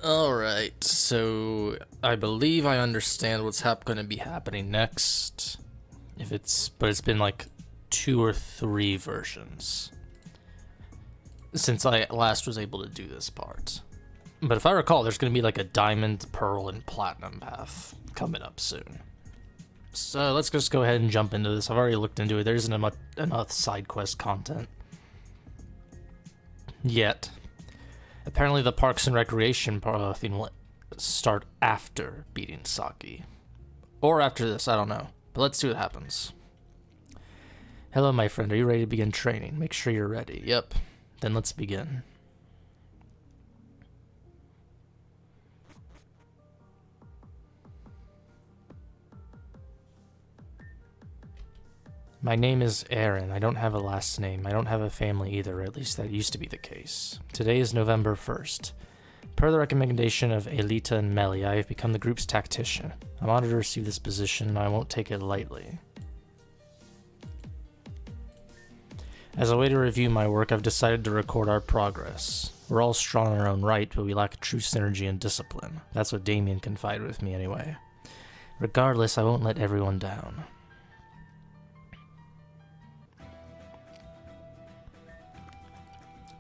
Alright, so I believe I understand what's going to be happening next. But it's been like 2 or 3 versions since I last was able to do this part. But if I recall, there's going to be like a diamond, pearl, and platinum path coming up soon. So let's just go ahead and jump into this. I've already looked into it. There isn't enough side quest content yet. Apparently the Parks and Recreation thing will start after beating Saki. Or after this, I don't know. But let's see what happens. Hello, my friend. Are you ready to begin training? Make sure you're ready. Yep. Then let's begin. My name is Erin. I don't have a last name. I don't have a family either, or at least that used to be the case. Today is November 1st. Per the recommendation of Aelita and Melly, I have become the group's tactician. I'm honored to receive this position, and I won't take it lightly. As a way to review my work, I've decided to record our progress. We're all strong in our own right, but we lack true synergy and discipline. That's what Damien confided with me anyway. Regardless, I won't let everyone down.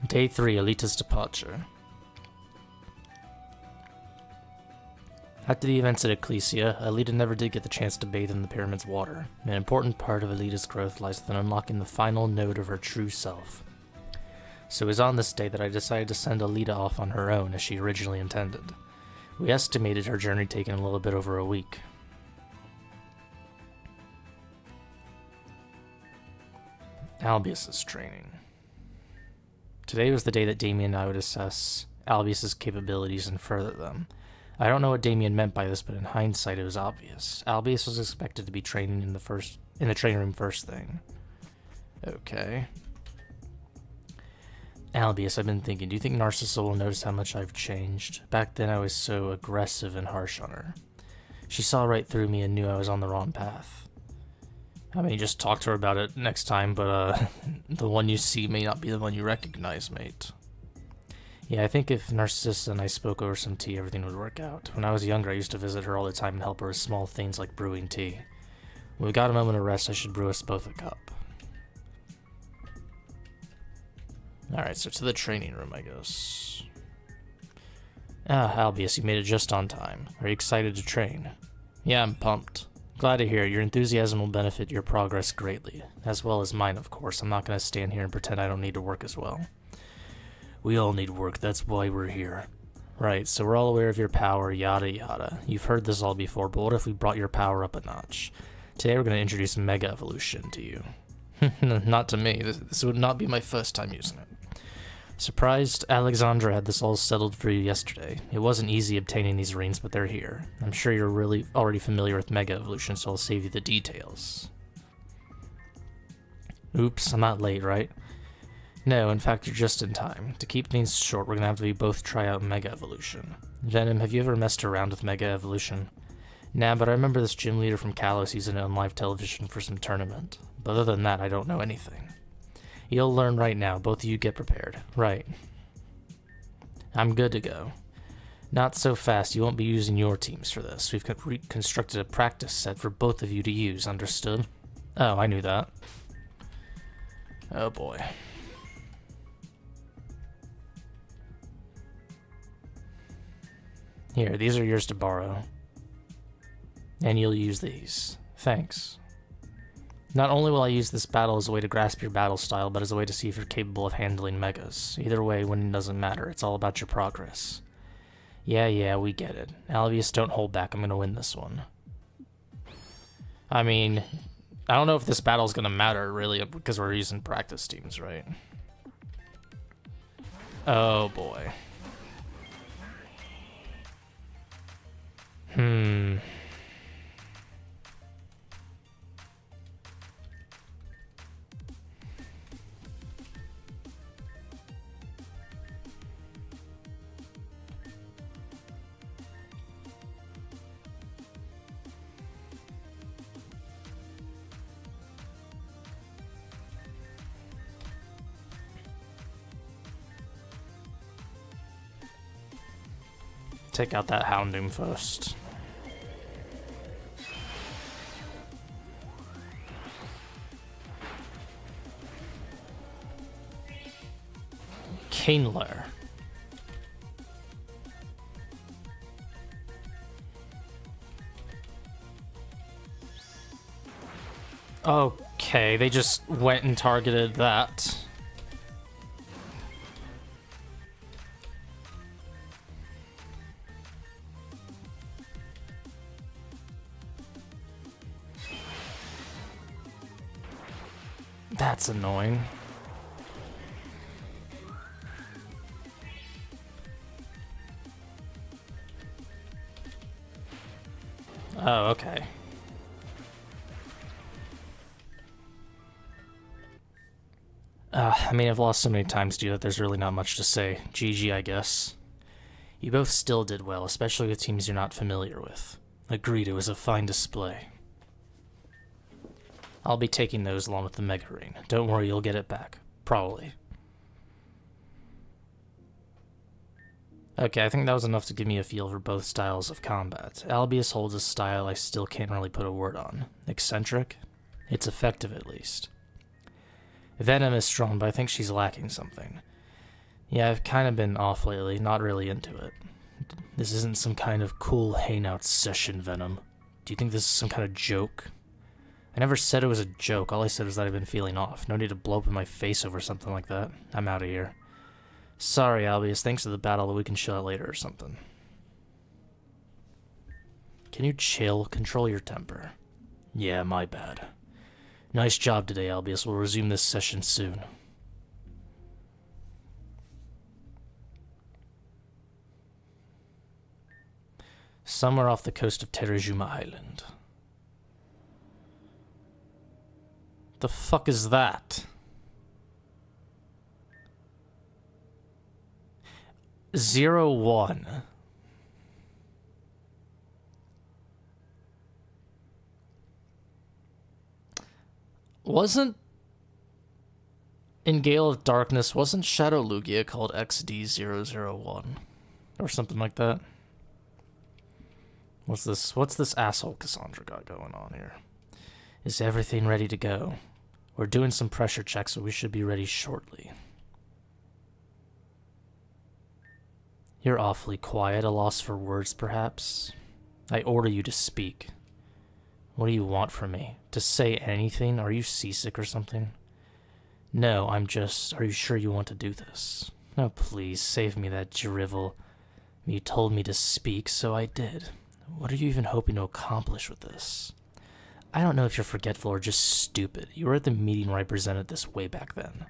Day 3, Aelita's departure. After the events at Eclysia, Aelita never did get the chance to bathe in the pyramid's water. An important part of Aelita's growth lies within unlocking the final node of her true self. So it was on this day that I decided to send Aelita off on her own as she originally intended. We estimated her journey taking a little bit over a week. Albius's training. Today was the day that Damien and I would assess Albius's capabilities and further them. I don't know what Damien meant by this, but in hindsight it was obvious. Albius was expected to be training in the training room first thing. Okay. Albius, I've been thinking, do you think Narcissa will notice how much I've changed? Back then I was so aggressive and harsh on her. She saw right through me and knew I was on the wrong path. I mean, just talk to her about it next time, but the one you see may not be the one you recognize, mate. Yeah, I think if Narcissa and I spoke over some tea, everything would work out. When I was younger, I used to visit her all the time and help her with small things like brewing tea. When we got a moment of rest, I should brew us both a cup. Alright, so to the training room, I guess. Ah, Albius, you made it just on time. Are you excited to train? Yeah, I'm pumped. Glad to hear. Your enthusiasm will benefit your progress greatly. As well as mine, of course. I'm not going to stand here and pretend I don't need to work as well. We all need work, that's why we're here. Right, so we're all aware of your power, yada yada. You've heard this all before, but what if we brought your power up a notch? Today we're going to introduce Mega Evolution to you. Not to me. This would not be my first time using it. Surprised Alexandra had this all settled for you yesterday. It wasn't easy obtaining these rings, but they're here. I'm sure you're really already familiar with Mega Evolution, so I'll save you the details. Oops, I'm not late, right? No, in fact, you're just in time. To keep things short, we're gonna have to both try out Mega Evolution. Venam, have you ever messed around with Mega Evolution? Nah, but I remember this gym leader from Kalos using it on live television for some tournament. But other than that, I don't know anything. You'll learn right now. Both of you get prepared. Right. I'm good to go. Not so fast. You won't be using your teams for this. We've constructed a practice set for both of you to use. Understood? Oh, I knew that. Oh boy. Here, these are yours to borrow. And you'll use these. Thanks. Not only will I use this battle as a way to grasp your battle style, but as a way to see if you're capable of handling megas. Either way, winning doesn't matter. It's all about your progress. Yeah, we get it. Albius, don't hold back. I'm gonna win this one. I mean, I don't know if this battle's gonna matter, really, because we're using practice teams, right? Oh, boy. take out that Houndoom first. Caneler. Okay, they just went and targeted that. That's annoying. Oh, okay. I mean, I've lost so many times to you that there's really not much to say. GG, I guess. You both still did well, especially with teams you're not familiar with. Agreed, it was a fine display. I'll be taking those along with the Mega Ring. Don't worry, you'll get it back. Probably. Okay, I think that was enough to give me a feel for both styles of combat. Albius holds a style I still can't really put a word on. Eccentric? It's effective, at least. Venam is strong, but I think she's lacking something. Yeah, I've kind of been off lately, not really into it. This isn't some kind of cool hangout session, Venam. Do you think this is some kind of joke? I never said it was a joke. All I said was that I've been feeling off. No need to blow up in my face over something like that. I'm out of here. Sorry, Albius. Thanks to the battle, we can chill out later or something. Can you chill? Control your temper. Yeah, my bad. Nice job today, Albius. We'll resume this session soon. Somewhere off the coast of Terajuma Island. The fuck is that? 01. Wasn't in Gale of Darkness, wasn't Shadow Lugia called XD001 or something like that? What's this asshole Cassandra got going on here? Is everything ready to go? We're doing some pressure checks, so we should be ready shortly. You're awfully quiet, a loss for words, perhaps? I order you to speak. What do you want from me? To say anything? Are you seasick or something? No, I'm just... Are you sure you want to do this? Oh, please, save me that drivel. You told me to speak, so I did. What are you even hoping to accomplish with this? I don't know if you're forgetful or just stupid. You were at the meeting where I presented this way back then.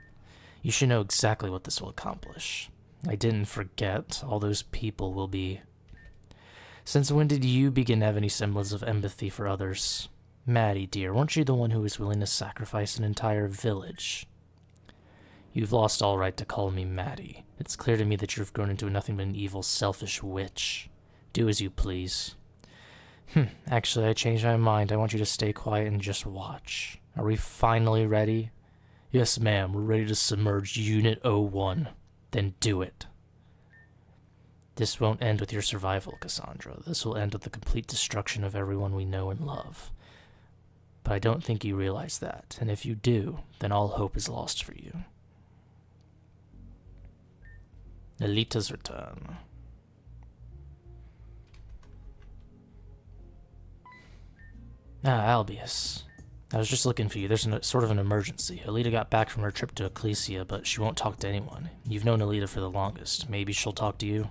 You should know exactly what this will accomplish. I didn't forget. All those people will be... Since when did you begin to have any semblance of empathy for others? Maddie, dear, weren't you the one who was willing to sacrifice an entire village? You've lost all right to call me Maddie. It's clear to me that you've grown into nothing but an evil, selfish witch. Do as you please. Actually, I changed my mind. I want you to stay quiet and just watch. Are we finally ready? Yes, ma'am. We're ready to submerge Unit 01. Then do it. This won't end with your survival, Cassandra. This will end with the complete destruction of everyone we know and love. But I don't think you realize that, and if you do, then all hope is lost for you. Aelita's return. Albius. I was just looking for you. There's sort of an emergency. Aelita got back from her trip to Eclysia, but she won't talk to anyone. You've known Aelita for the longest. Maybe she'll talk to you?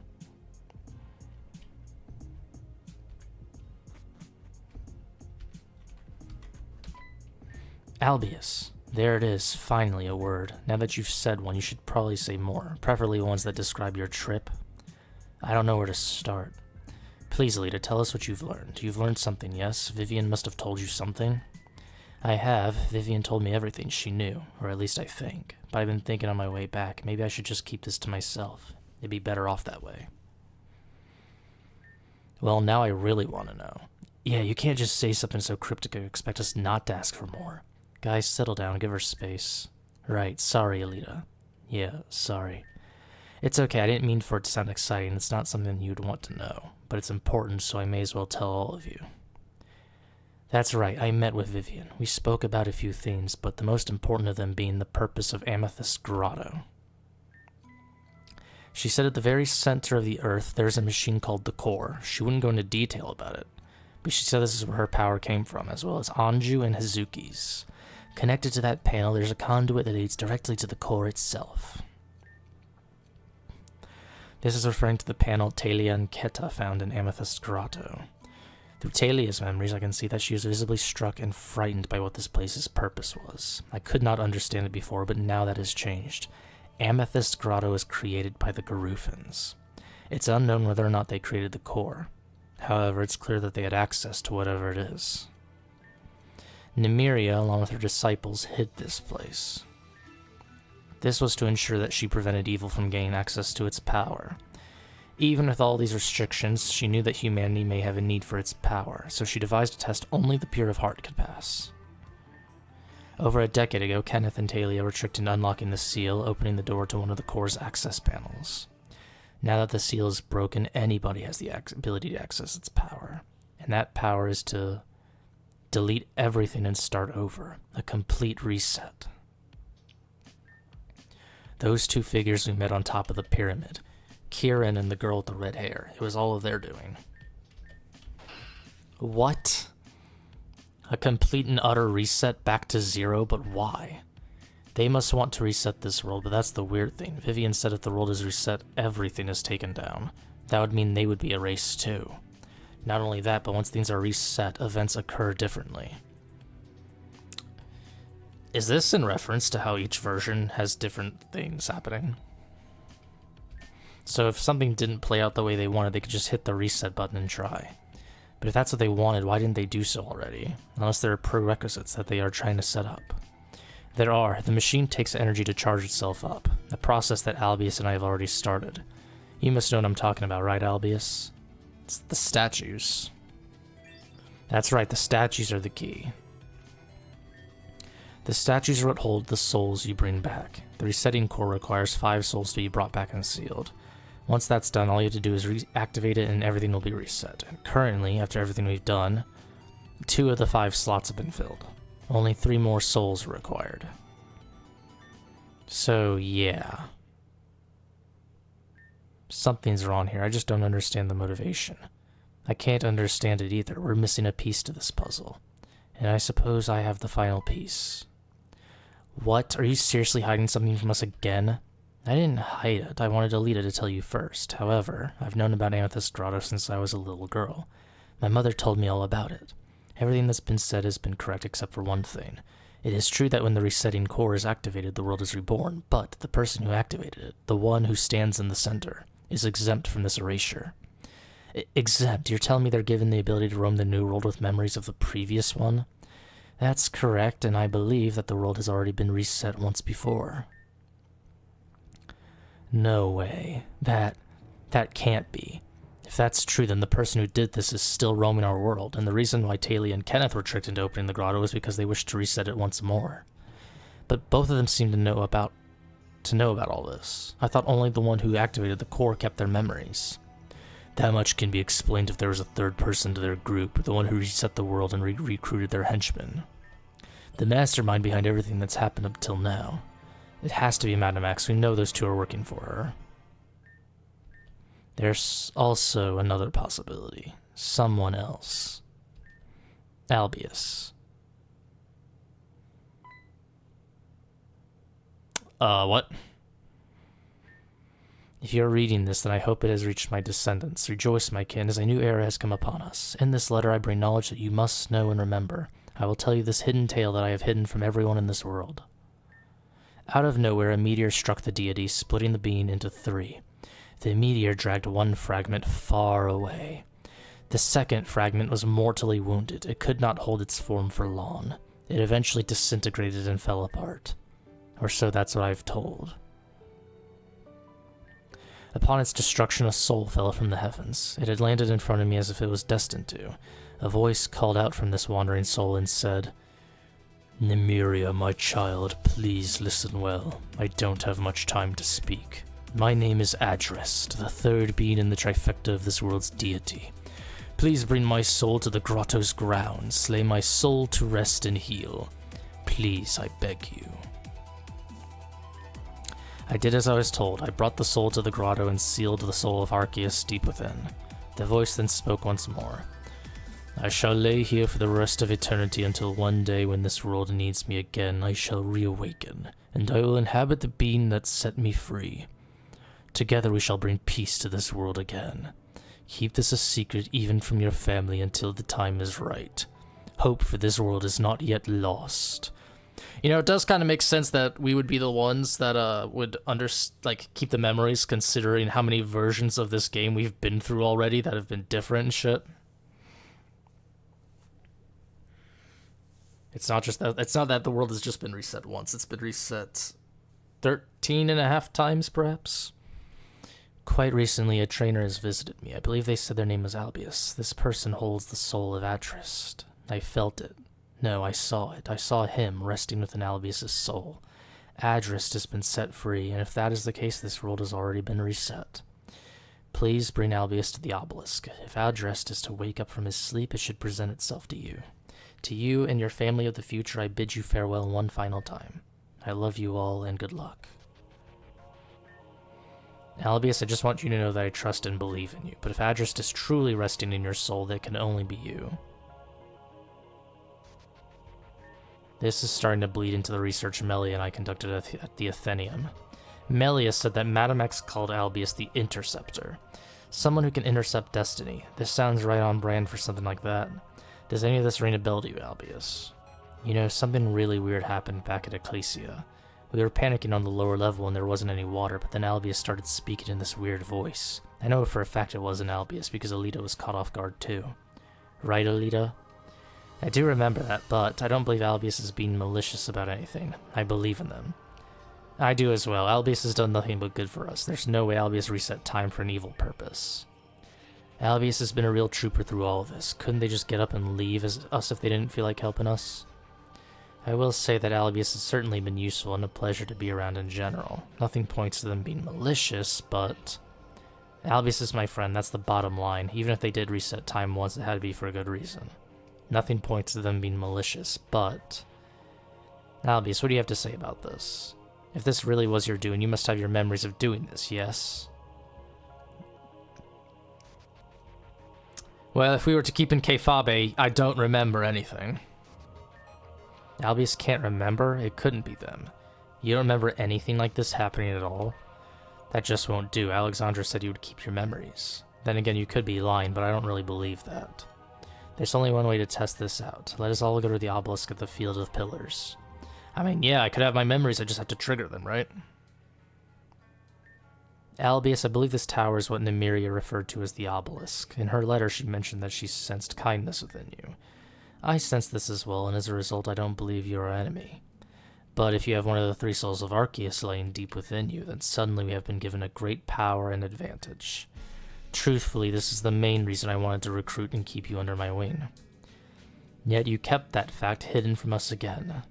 Albius. There it is, finally a word. Now that you've said one, you should probably say more, preferably ones that describe your trip. I don't know where to start. Please, Aelita, tell us what you've learned. You've learned something, yes? Vivian must have told you something? I have. Vivian told me everything she knew, or at least I think. But I've been thinking on my way back, maybe I should just keep this to myself. It'd be better off that way. Well, now I really want to know. Yeah, you can't just say something so cryptic and expect us not to ask for more. Guys, settle down, give her space. Right, sorry, Aelita. Yeah, sorry. It's okay, I didn't mean for it to sound exciting. It's not something you'd want to know, but it's important, so I may as well tell all of you. That's right, I met with Vivian. We spoke about a few things, but the most important of them being the purpose of Amethyst Grotto. She said at the very center of the Earth, there's a machine called the Core. She wouldn't go into detail about it, but she said this is where her power came from, as well as Anju and Hazuki's. Connected to that panel, there's a conduit that leads directly to the Core itself. This is referring to the panel Taelia and Keta found in Amethyst Grotto. Through Taelia's memories, I can see that she was visibly struck and frightened by what this place's purpose was. I could not understand it before, but now that has changed. Amethyst Grotto was created by the Garufans. It's unknown whether or not they created the Core. However, it's clear that they had access to whatever it is. Nymeria, along with her disciples, hid this place. This was to ensure that she prevented evil from gaining access to its power. Even with all these restrictions, she knew that humanity may have a need for its power, so she devised a test only the pure of heart could pass. Over a decade ago, Kenneth and Taelia were tricked into unlocking the seal, opening the door to one of the Core's access panels. Now that the seal is broken, anybody has the ability to access its power, and that power is to delete everything and start over, a complete reset. Those two figures we met on top of the pyramid, Kieran and the girl with the red hair. It was all of their doing. What? A complete and utter reset back to zero, but why? They must want to reset this world, but that's the weird thing. Vivian said if the world is reset, everything is taken down. That would mean they would be erased too. Not only that, but once things are reset, events occur differently. Is this in reference to how each version has different things happening? So if something didn't play out the way they wanted, they could just hit the reset button and try. But if that's what they wanted, why didn't they do so already? Unless there are prerequisites that they are trying to set up. There are. The machine takes energy to charge itself up, a process that Albius and I have already started. You must know what I'm talking about, right, Albius? It's the statues. That's right, the statues are the key. The statues are what hold the souls you bring back. The resetting core requires 5 souls to be brought back and sealed. Once that's done, all you have to do is reactivate it and everything will be reset. And currently, after everything we've done, 2 of the 5 slots have been filled. Only 3 more souls are required. So, yeah. Something's wrong here. I just don't understand the motivation. I can't understand it either. We're missing a piece to this puzzle. And I suppose I have the final piece. What? Are you seriously hiding something from us again? I didn't hide it. I wanted Aelita to tell you first. However, I've known about Amethyst Grotto since I was a little girl. My mother told me all about it. Everything that's been said has been correct except for one thing. It is true that when the resetting core is activated, the world is reborn, but the person who activated it, the one who stands in the center, is exempt from this erasure. Exempt? You're telling me they're given the ability to roam the new world with memories of the previous one? That's correct, and I believe that the world has already been reset once before. No way. That can't be. If that's true, then the person who did this is still roaming our world, and the reason why Taelia and Kenneth were tricked into opening the grotto is because they wished to reset it once more. But both of them seem to know about all this. I thought only the one who activated the core kept their memories. That much can be explained if there was a third person to their group, the one who reset the world and recruited their henchmen. The mastermind behind everything that's happened up till now. It has to be Madame X. We know those two are working for her. There's also another possibility. Someone else. Albius. What? If you're reading this, then I hope it has reached my descendants. Rejoice, my kin, as a new era has come upon us. In this letter I bring knowledge that you must know and remember. I will tell you this hidden tale that I have hidden from everyone in this world. Out of nowhere, a meteor struck the deity, splitting the being into 3. The meteor dragged one fragment far away. The second fragment was mortally wounded. It could not hold its form for long. It eventually disintegrated and fell apart. Or so that's what I've told. Upon its destruction, a soul fell from the heavens. It had landed in front of me as if it was destined to. A voice called out from this wandering soul and said, Nymeria, my child, please listen well. I don't have much time to speak. My name is Adrest, the third being in the trifecta of this world's deity. Please bring my soul to the grotto's grounds, lay my soul to rest and heal. Please, I beg you. I did as I was told. I brought the soul to the grotto and sealed the soul of Arceus deep within. The voice then spoke once more. I shall lay here for the rest of eternity until one day when this world needs me again, I shall reawaken, and I will inhabit the being that set me free. Together we shall bring peace to this world again. Keep this a secret even from your family until the time is right. Hope for this world is not yet lost. You know, it does kind of make sense that we would be the ones that would keep the memories, considering how many versions of this game we've been through already that have been different and shit. It's not that the world has just been reset once. It's been reset 13.5 times, perhaps. Quite recently, a trainer has visited me. I believe they said their name was Albius. This person holds the soul of Atrist. I felt it. No, I saw it. I saw him resting within Albius' soul. Adrist has been set free, and if that is the case, this world has already been reset. Please bring Albius to the obelisk. If Adrist is to wake up from his sleep, it should present itself to you. To you and your family of the future, I bid you farewell one final time. I love you all, and good luck. Albius, I just want you to know that I trust and believe in you, but if Adrist is truly resting in your soul, that can only be you. This is starting to bleed into the research Melia and I conducted at the Athenaeum. Melia said that Madame X called Albius the Interceptor. Someone who can intercept destiny. This sounds right on brand for something like that. Does any of this ring a bell to you, Albius? You know, something really weird happened back at Eclysia. We were panicking on the lower level and there wasn't any water, but then Albius started speaking in this weird voice. I know for a fact it wasn't Albius because Aelita was caught off guard too. Right, Aelita? I do remember that, but I don't believe Albius is being malicious about anything. I believe in them. I do as well. Albius has done nothing but good for us. There's no way Albius reset time for an evil purpose. Albius has been a real trooper through all of this. Couldn't they just get up and leave us if they didn't feel like helping us? I will say that Albius has certainly been useful and a pleasure to be around in general. Nothing points to them being malicious, but Albius is my friend, that's the bottom line. Even if they did reset time once, it had to be for a good reason. Nothing points to them being malicious, but Albius, what do you have to say about this? If this really was your doing, you must have your memories of doing this, yes? Well, if we were to keep in Kfabe, I don't remember anything. Albius can't remember? It couldn't be them. You don't remember anything like this happening at all? That just won't do. Alexandra said you would keep your memories. Then again, you could be lying, but I don't really believe that. There's only one way to test this out. Let us all go to the obelisk at the Field of Pillars. I mean, yeah, I could have my memories, I just have to trigger them, right? Albius, I believe this tower is what Nymeria referred to as the obelisk. In her letter, she mentioned that she sensed kindness within you. I sense this as well, and as a result, I don't believe you're our enemy. But if you have one of the three souls of Arceus laying deep within you, then suddenly we have been given a great power and advantage. Truthfully, this is the main reason I wanted to recruit and keep you under my wing. Yet you kept that fact hidden from us again.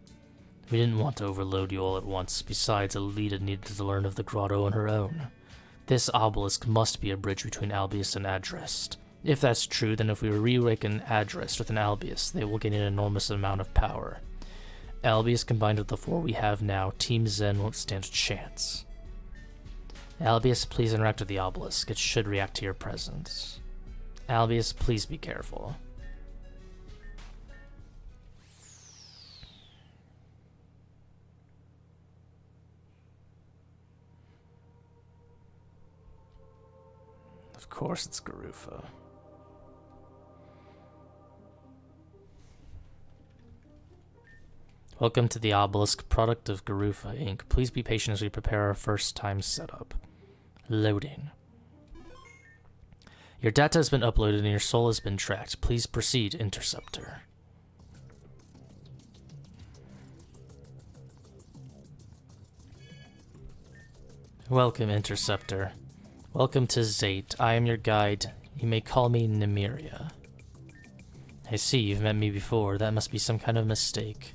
We didn't want to overload you all at once. Besides, Aelita needed to learn of the grotto on her own. This obelisk must be a bridge between Albius and Adrest. If that's true, then if we reawaken Adrest with an Albius, they will gain an enormous amount of power. Albius combined with the four we have now, Team Zen won't stand a chance. Albius, please interact with the obelisk. It should react to your presence. Albius, please be careful. Of course it's Garufa. Welcome to the obelisk, product of Garufa, Inc. Please be patient as we prepare our first time setup. Loading. Your data has been uploaded and your soul has been tracked. Please proceed, Interceptor. Welcome, Interceptor. Welcome to Zate. I am your guide. You may call me Nymeria. I see, you've met me before. That must be some kind of mistake.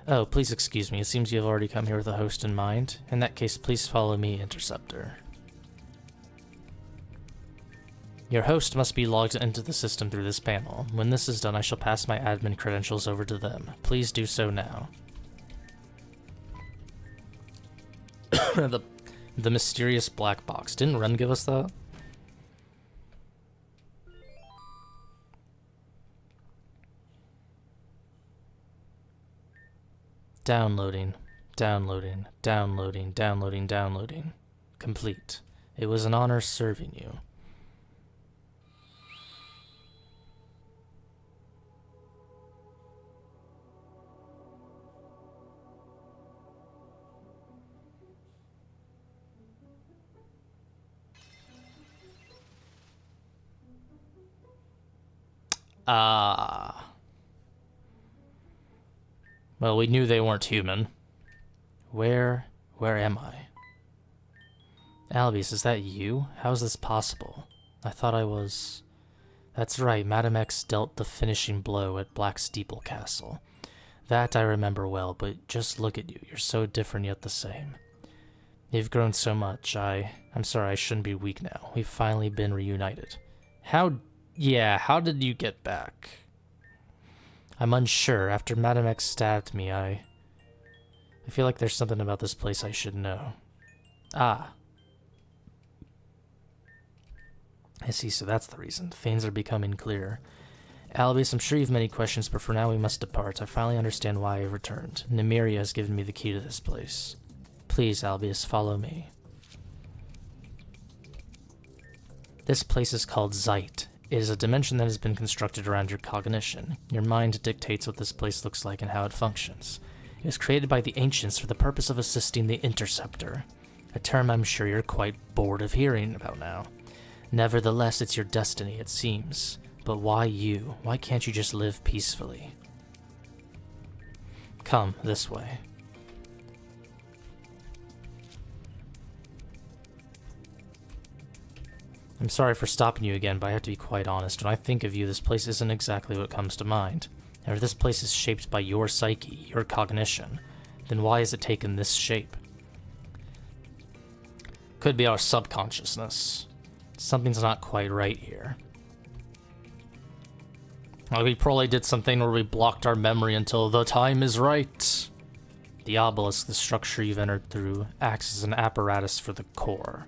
Oh, please excuse me. It seems you have already come here with a host in mind. In that case, please follow me, Interceptor. Your host must be logged into the system through this panel. When this is done, I shall pass my admin credentials over to them. Please do so now. The mysterious black box. Didn't Ren give us that? Downloading. Downloading. Downloading. Downloading. Downloading. Complete. It was an honor serving you. Well, we knew they weren't human. Where am I? Albius, is that you? How is this possible? I thought I was... That's right, Madame X dealt the finishing blow at Black Steeple Castle. That I remember well, but just look at you. You're so different yet the same. You've grown so much. I'm sorry, I shouldn't be weak now. We've finally been reunited. How did you get back? I'm unsure. After Madame X stabbed me, I feel like there's something about this place I should know. Ah. I see, so that's the reason. Things are becoming clearer. Albius, I'm sure you've many questions, but for now we must depart. I finally understand why I've returned. Nymeria has given me the key to this place. Please, Albius, follow me. This place is called Zeit. It is a dimension that has been constructed around your cognition. Your mind dictates what this place looks like and how it functions. It was created by the ancients for the purpose of assisting the Interceptor, a term I'm sure you're quite bored of hearing about now. Nevertheless, it's your destiny, it seems. But why you? Why can't you just live peacefully? Come, this way. I'm sorry for stopping you again, but I have to be quite honest. When I think of you, this place isn't exactly what comes to mind. And if this place is shaped by your psyche, your cognition, then why has it taken this shape? Could be our subconsciousness. Something's not quite right here. Well, we probably did something where we blocked our memory until the time is right. The obelisk, the structure you've entered through, acts as an apparatus for the core.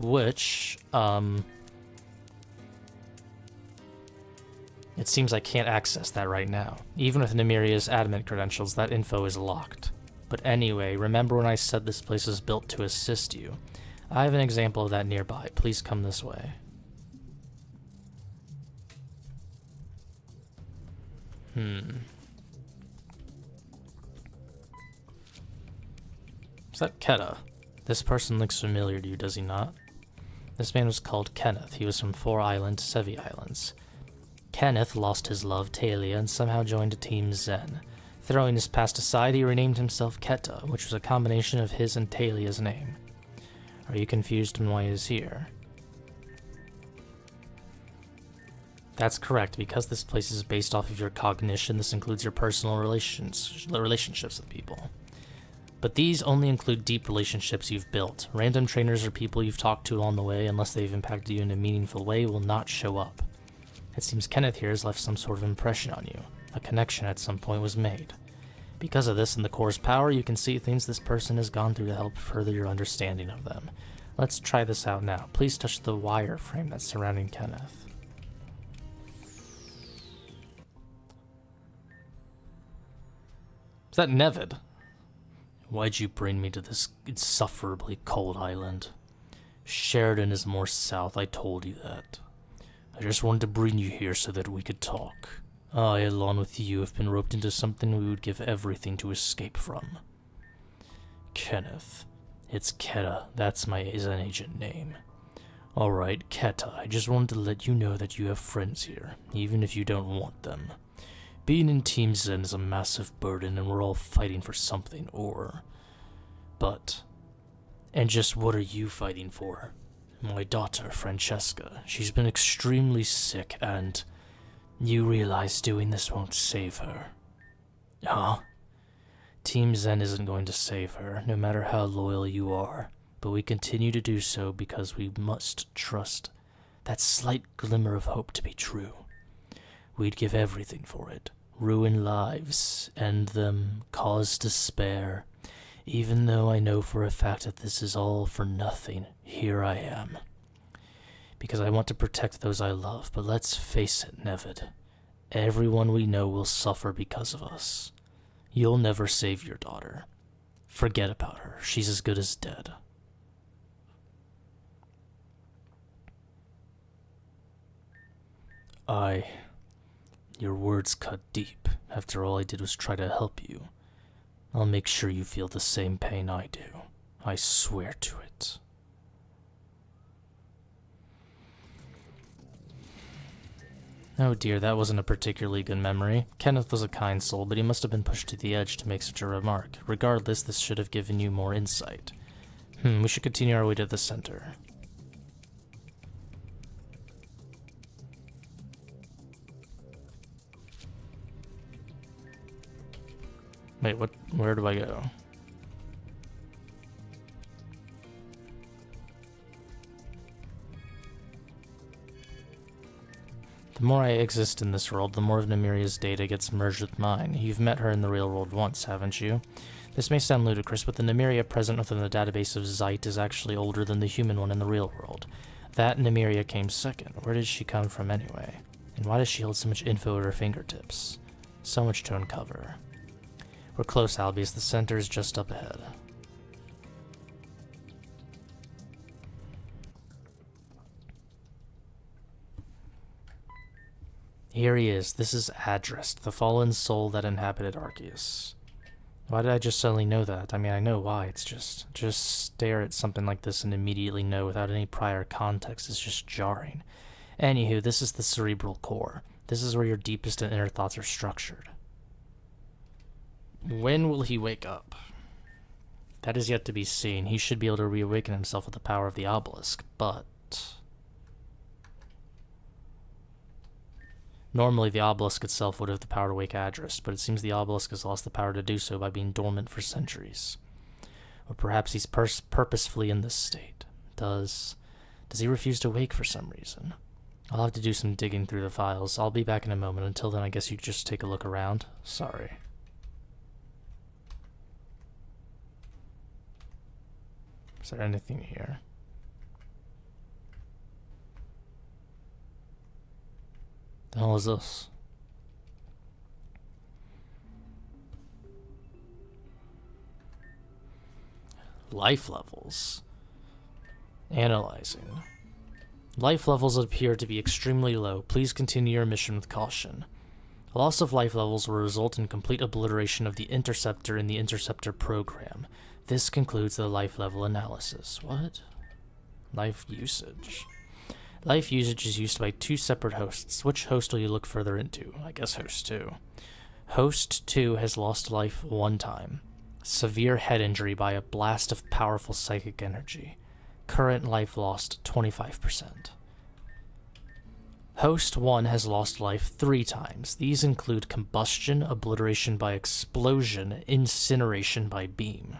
Which, it seems I can't access that right now. Even with Nymeria's admin credentials, that info is locked. But anyway, remember when I said this place was built to assist you? I have an example of that nearby. Please come this way. Is that Keta? This person looks familiar to you, does he not? This man was called Kenneth. He was from 4 Island, Sevi Islands. Kenneth lost his love, Taelia, and somehow joined Team Zen. Throwing his past aside, he renamed himself Keta, which was a combination of his and Taelia's name. Are you confused on why he is here? That's correct. Because this place is based off of your cognition, this includes your personal relationships with people. But these only include deep relationships you've built. Random trainers or people you've talked to along the way, unless they've impacted you in a meaningful way, will not show up. It seems Kenneth here has left some sort of impression on you. A connection at some point was made. Because of this and the core's power, you can see things this person has gone through to help further your understanding of them. Let's try this out now. Please touch the wire frame that's surrounding Kenneth. Is that Nevid? Why'd you bring me to this insufferably cold island? Sheridan is more south, I told you that. I just wanted to bring you here so that we could talk. I, along with you, have been roped into something we would give everything to escape from. Kenneth. It's Keta, that's my Zen agent name. Alright, Keta, I just wanted to let you know that you have friends here, even if you don't want them. Being in Team Zen is a massive burden, and we're all fighting for something, And just what are you fighting for? My daughter, Francesca. She's been extremely sick, and you realize doing this won't save her. Huh? Team Zen isn't going to save her, no matter how loyal you are, but we continue to do so because we must trust that slight glimmer of hope to be true. We'd give everything for it. Ruin lives, end them, cause despair. Even though I know for a fact that this is all for nothing, here I am. Because I want to protect those I love, but let's face it, Nevid. Everyone we know will suffer because of us. You'll never save your daughter. Forget about her. She's as good as dead. Your words cut deep. After all I did was try to help you. I'll make sure you feel the same pain I do. I swear to it. Oh dear, that wasn't a particularly good memory. Kenneth was a kind soul, but he must have been pushed to the edge to make such a remark. Regardless, this should have given you more insight. We should continue our way to the center. Wait, what? Where do I go? The more I exist in this world, the more of Nemiria's data gets merged with mine. You've met her in the real world once, haven't you? This may sound ludicrous, but the Nemiria present within the database of Zeit is actually older than the human one in the real world. That Nemiria came second. Where did she come from anyway? And why does she hold so much info at her fingertips? So much to uncover. We're close, Albius. The center is just up ahead. Here he is. This is Adrest, the fallen soul that inhabited Arceus. Why did I just suddenly know that? I mean, I know why. It's just stare at something like this and immediately know without any prior context is just jarring. Anywho, this is the cerebral core. This is where your deepest and inner thoughts are structured. When will he wake up? That is yet to be seen. He should be able to reawaken himself with the power of the obelisk, but... Normally, the obelisk itself would have the power to wake Adrest, but it seems the obelisk has lost the power to do so by being dormant for centuries. Or perhaps he's purposefully in this state. Does he refuse to wake for some reason? I'll have to do some digging through the files. I'll be back in a moment. Until then, I guess you just take a look around. Sorry. Is there anything here? The hell is this? Life levels. Analyzing. Life levels appear to be extremely low. Please continue your mission with caution. A loss of life levels will result in complete obliteration of the interceptor in the interceptor program. This concludes the life level analysis. What? Life usage. Life usage is used by two separate hosts. Which host will you look further into? I guess host 2. Host 2 has lost life one time. Severe head injury by a blast of powerful psychic energy. Current life lost 25%. Host 1 has lost life 3 times. These include combustion, obliteration by explosion, incineration by beam.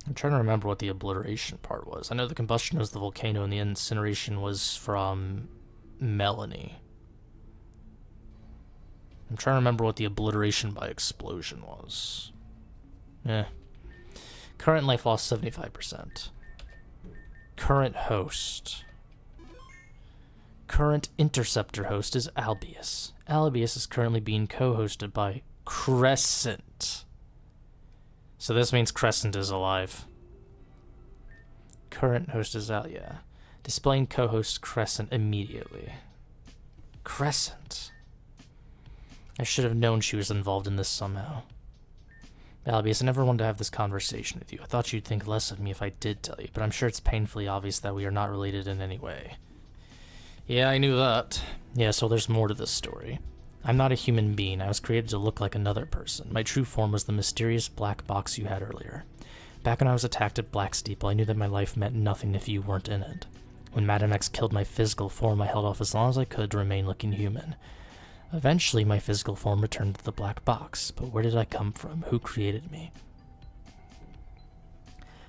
I'm trying to remember what the obliteration part was. I know the combustion was the volcano and the incineration was from Melanie. I'm trying to remember what the obliteration by explosion was. Current life loss 75%. Current host. Current interceptor host is Albius. Albius is currently being co-hosted by Crescent. So this means Crescent is alive. Current host is Aelita. Displaying co-host Crescent immediately. Crescent. I should have known she was involved in this somehow. Albius, I never wanted to have this conversation with you. I thought you'd think less of me if I did tell you, but I'm sure it's painfully obvious that we are not related in any way. Yeah, I knew that. Yeah, so there's more to this story. I'm not a human being. I was created to look like another person. My true form was the mysterious black box you had earlier. Back when I was attacked at Black Steeple, I knew that my life meant nothing if you weren't in it. When Madame X killed my physical form, I held off as long as I could to remain looking human. Eventually, my physical form returned to the black box, but where did I come from? Who created me?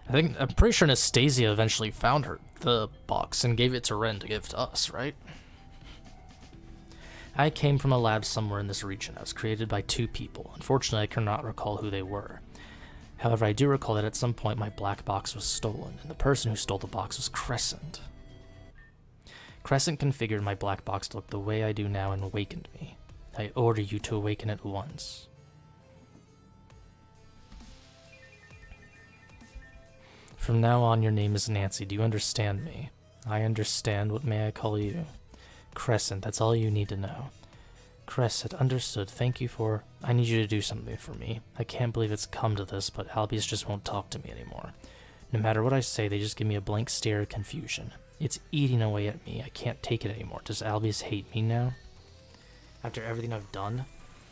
I'm pretty sure Anastasia eventually found the box and gave it to Ren to give to us, right? I came from a lab somewhere in this region. I was created by 2 people. Unfortunately, I cannot recall who they were. However, I do recall that at some point my black box was stolen, and the person who stole the box was Crescent. Crescent configured my black box to look the way I do now and awakened me. I order you to awaken at once. From now on, your name is Nancy. Do you understand me? I understand. What may I call you? Crescent, that's all you need to know. Crescent, understood. Thank you for... I need you to do something for me. I can't believe it's come to this, but Albius just won't talk to me anymore. No matter what I say, they just give me a blank stare of confusion. It's eating away at me. I can't take it anymore. Does Albius hate me now? After everything I've done?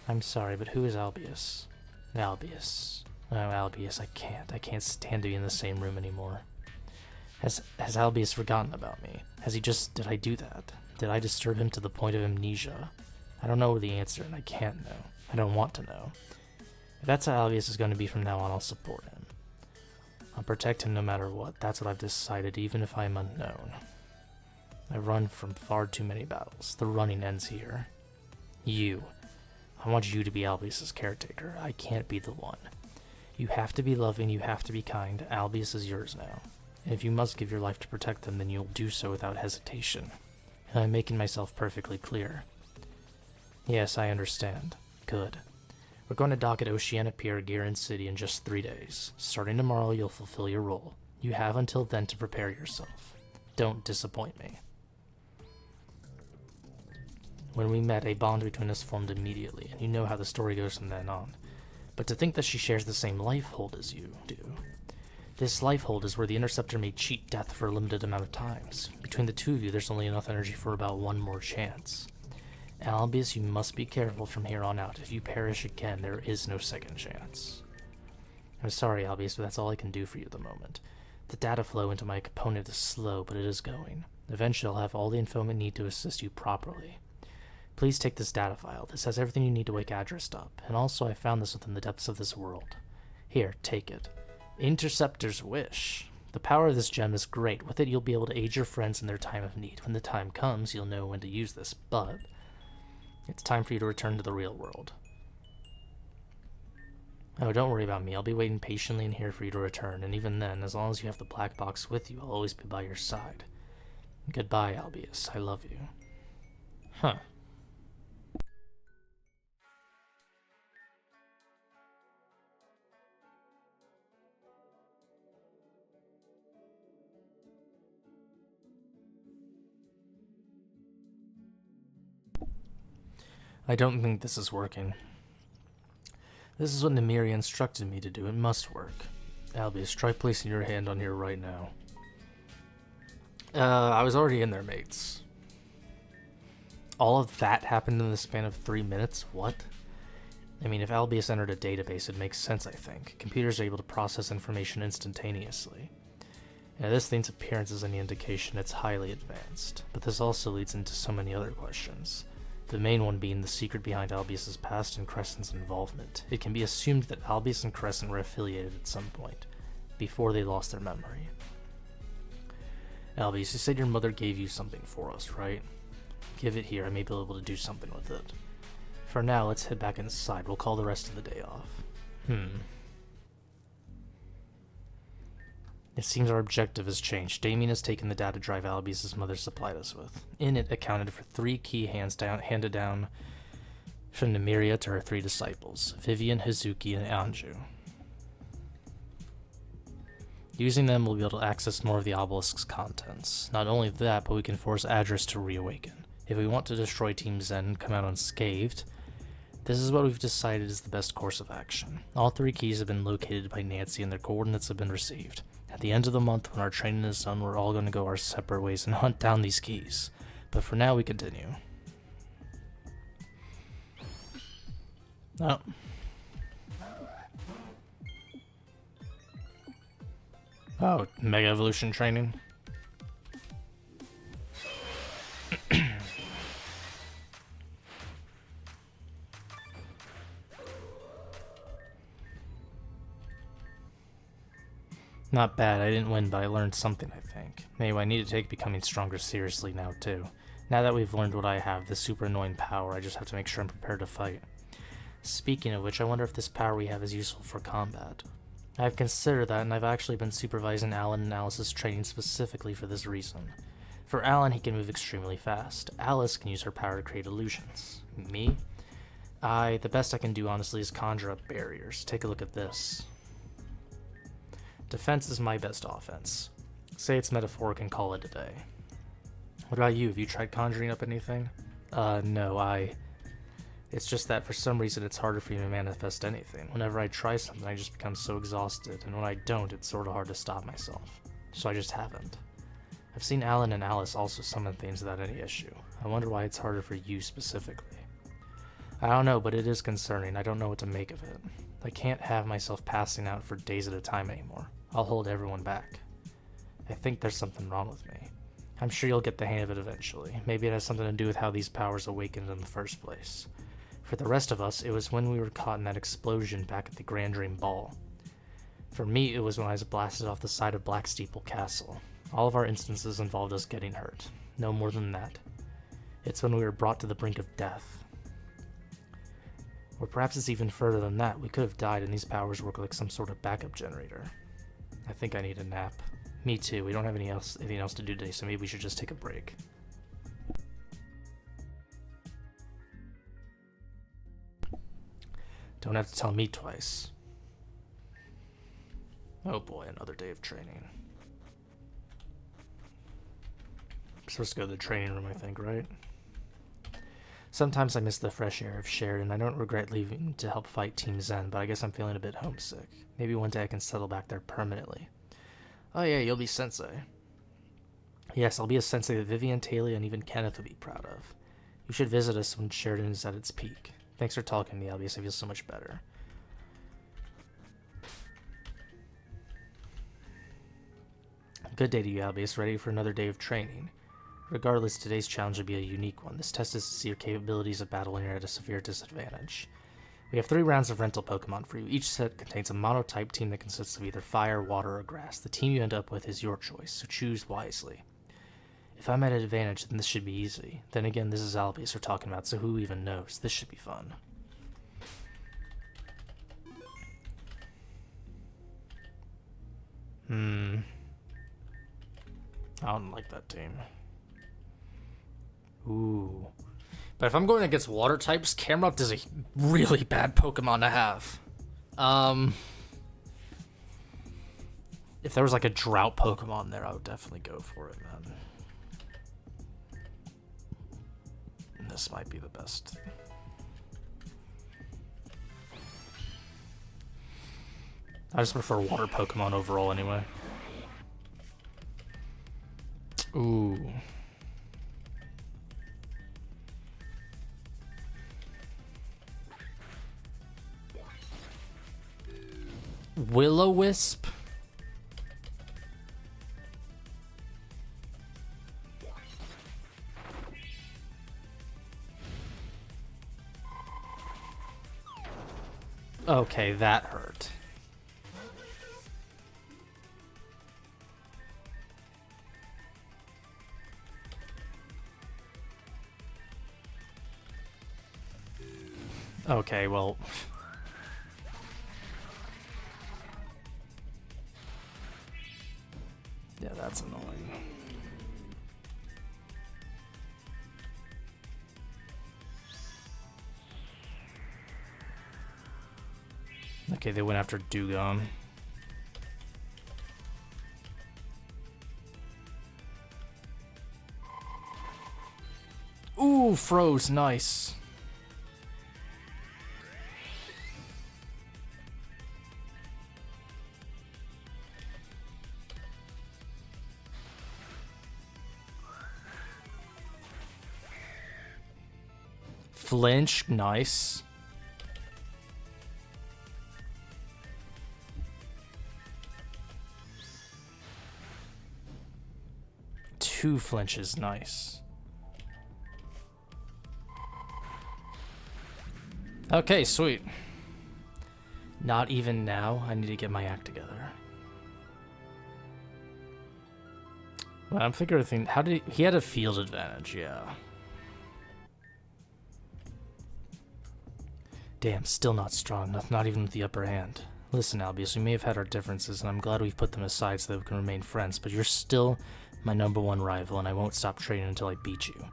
I'm sorry, but who is Albius? Albius. Oh, Albius, I can't stand to be in the same room anymore. Has Albius forgotten about me? Did I do that? Did I disturb him to the point of amnesia? I don't know the answer, and I can't know. I don't want to know. If that's how Albius is going to be from now on, I'll support him. I'll protect him no matter what. That's what I've decided, even if I am unknown. I've run from far too many battles. The running ends here. You. I want you to be Albius's caretaker. I can't be the one. You have to be loving, you have to be kind. Albius is yours now. And if you must give your life to protect them, then you'll do so without hesitation. And I'm making myself perfectly clear. Yes, I understand. Good. We're going to dock at Oceana Pier, Giron City in just 3 days. Starting tomorrow, you'll fulfill your role. You have until then to prepare yourself. Don't disappoint me. When we met, a bond between us formed immediately, and you know how the story goes from then on. But to think that she shares the same life hold as you do. This life hold is where the Interceptor may cheat death for a limited amount of times. Between the 2 of you, there's only enough energy for about 1 more chance. Albius, you must be careful from here on out. If you perish again, there is no second chance. I'm sorry, Albius, but that's all I can do for you at the moment. The data flow into my component is slow, but it is going. Eventually, I'll have all the info I need to assist you properly. Please take this data file. This has everything you need to wake Adrist up. And also, I found this within the depths of this world. Here, take it. Interceptor's Wish. The power of this gem is great. With it, you'll be able to aid your friends in their time of need. When the time comes, you'll know when to use this, but it's time for you to return to the real world. Oh, don't worry about me. I'll be waiting patiently in here for you to return, and even then, as long as you have the black box with you, I'll always be by your side. Goodbye, Albius. I love you. Huh. I don't think this is working. This is what Nymeria instructed me to do. It must work. Albius, try placing your hand on here right now. I was already in there, mates. All of that happened in the span of 3 minutes? What? I mean, if Albius entered a database, it makes sense, I think. Computers are able to process information instantaneously. And this thing's appearance is any indication it's highly advanced. But this also leads into so many other questions. The main one being the secret behind Albius's past and Crescent's involvement. It can be assumed that Albius and Crescent were affiliated at some point, before they lost their memory. Albius, you said your mother gave you something for us, right? Give it here, I may be able to do something with it. For now, let's head back inside. We'll call the rest of the day off. It seems our objective has changed. Damien has taken the data drive Albius' mother supplied us with. In it accounted for 3 key handed down from Nymeria to her 3 disciples, Vivian, Hazuki, and Anju. Using them, we'll be able to access more of the obelisk's contents. Not only that, but we can force Adrist to reawaken. If we want to destroy Team Zen and come out unscathed, this is what we've decided is the best course of action. All 3 keys have been located by Nancy and their coordinates have been received. At the end of the month, when our training is done, we're all going to go our separate ways and hunt down these keys. But for now, we continue. Oh. Oh, Mega Evolution training. Not bad, I didn't win, but I learned something, I think. Anyway, I need to take becoming stronger seriously now, too. Now that we've learned what I have, this super annoying power, I just have to make sure I'm prepared to fight. Speaking of which, I wonder if this power we have is useful for combat. I've considered that, and I've actually been supervising Alan and Alice's training specifically for this reason. For Alan, he can move extremely fast. Alice can use her power to create illusions. Me? The best I can do, honestly, is conjure up barriers. Take a look at this. Defense is my best offense. Say it's metaphoric and call it a day. What about you? Have you tried conjuring up anything? No, It's just that for some reason it's harder for me to manifest anything. Whenever I try something, I just become so exhausted, and when I don't, it's sort of hard to stop myself. So I just haven't. I've seen Alan and Alice also summon things without any issue. I wonder why it's harder for you specifically. I don't know, but it is concerning. I don't know what to make of it. I can't have myself passing out for days at a time anymore. I'll hold everyone back. I think there's something wrong with me. I'm sure you'll get the hang of it eventually. Maybe it has something to do with how these powers awakened in the first place. For the rest of us, it was when we were caught in that explosion back at the Grand Dream Ball. For me, it was when I was blasted off the side of Black Steeple Castle. All of our instances involved us getting hurt. No more than that. It's when we were brought to the brink of death. Or perhaps it's even further than that. We could have died and these powers work like some sort of backup generator. I think I need a nap. Me too. We don't have anything else to do today, so maybe we should just take a break. Don't have to tell me twice. Oh boy, another day of training. I'm supposed to go to the training room, I think, right? Sometimes I miss the fresh air of Sheridan. I don't regret leaving to help fight Team Zen, but I guess I'm feeling a bit homesick. Maybe one day I can settle back there permanently. Oh yeah, you'll be sensei. Yes, I'll be a sensei that Vivian, Taelia, and even Kenneth will be proud of. You should visit us when Sheridan is at its peak. Thanks for talking to me, Albius. I feel so much better. Good day to you, Albius. Ready for another day of training. Regardless, today's challenge will be a unique one. This test is to see your capabilities of battle when you're at a severe disadvantage. We have 3 rounds of rental Pokemon for you. Each set contains a monotype team that consists of either fire, water, or grass. The team you end up with is your choice, so choose wisely. If I'm at an advantage, then this should be easy. Then again, this is Albius we're talking about, so who even knows? This should be fun. I don't like that team. Ooh. But if I'm going against water types, Camerupt is a really bad Pokemon to have. If there was like a drought Pokemon there, I would definitely go for it, man. This might be the best. I just prefer water Pokemon overall anyway. Ooh. Will-O-Wisp? Okay, that hurt. Okay, well... yeah, that's annoying. Okay, they went after Dugong. Ooh, froze, nice. Flinch, nice. Two flinches, nice. Okay, sweet. Not even now. I need to get my act together. Well, I'm figuring, how did he had a field advantage, yeah. Damn, still not strong enough, not even with the upper hand. Listen, Albius, we may have had our differences, and I'm glad we've put them aside so that we can remain friends, but you're still my #1 rival, and I won't stop training until I beat you.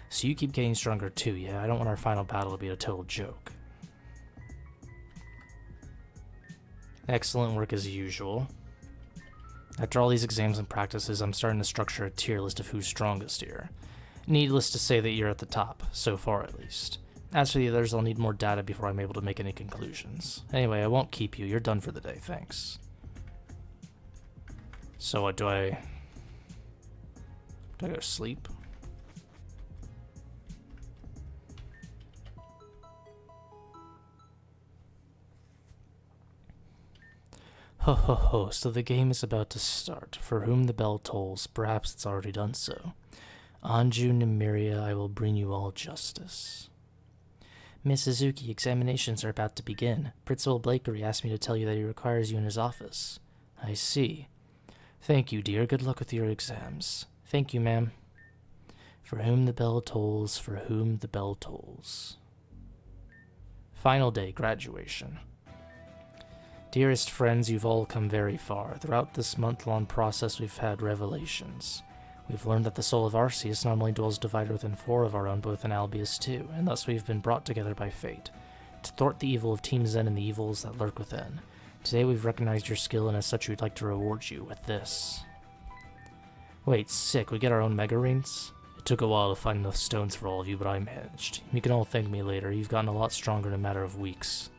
So you keep getting stronger too, yeah? I don't want our final battle to be a total joke. Excellent work as usual. After all these exams and practices, I'm starting to structure a tier list of who's strongest here. Needless to say that you're at the top, so far at least. As for the others, I'll need more data before I'm able to make any conclusions. Anyway, I won't keep you. You're done for the day, thanks. So what, do I go sleep? Ho ho ho, so the game is about to start. For whom the bell tolls, perhaps it's already done so. Anju Nymeria, I will bring you all justice. Miss Suzuki, examinations are about to begin. Principal Blakery asked me to tell you that he requires you in his office. I see. Thank you, dear. Good luck with your exams. Thank you, ma'am. For whom the bell tolls, for whom the bell tolls. Final day, graduation. Dearest friends, you've all come very far. Throughout this month-long process, we've had revelations. We've learned that the soul of Arceus not only dwells divided within 4 of our own, but within Albius too, and thus we've been brought together by fate, to thwart the evil of Team Zen and the evils that lurk within. Today we've recognized your skill, and as such we'd like to reward you with this. Wait, sick, we get our own Mega Rings? It took a while to find enough stones for all of you, but I managed. You can all thank me later. You've gotten a lot stronger in a matter of weeks.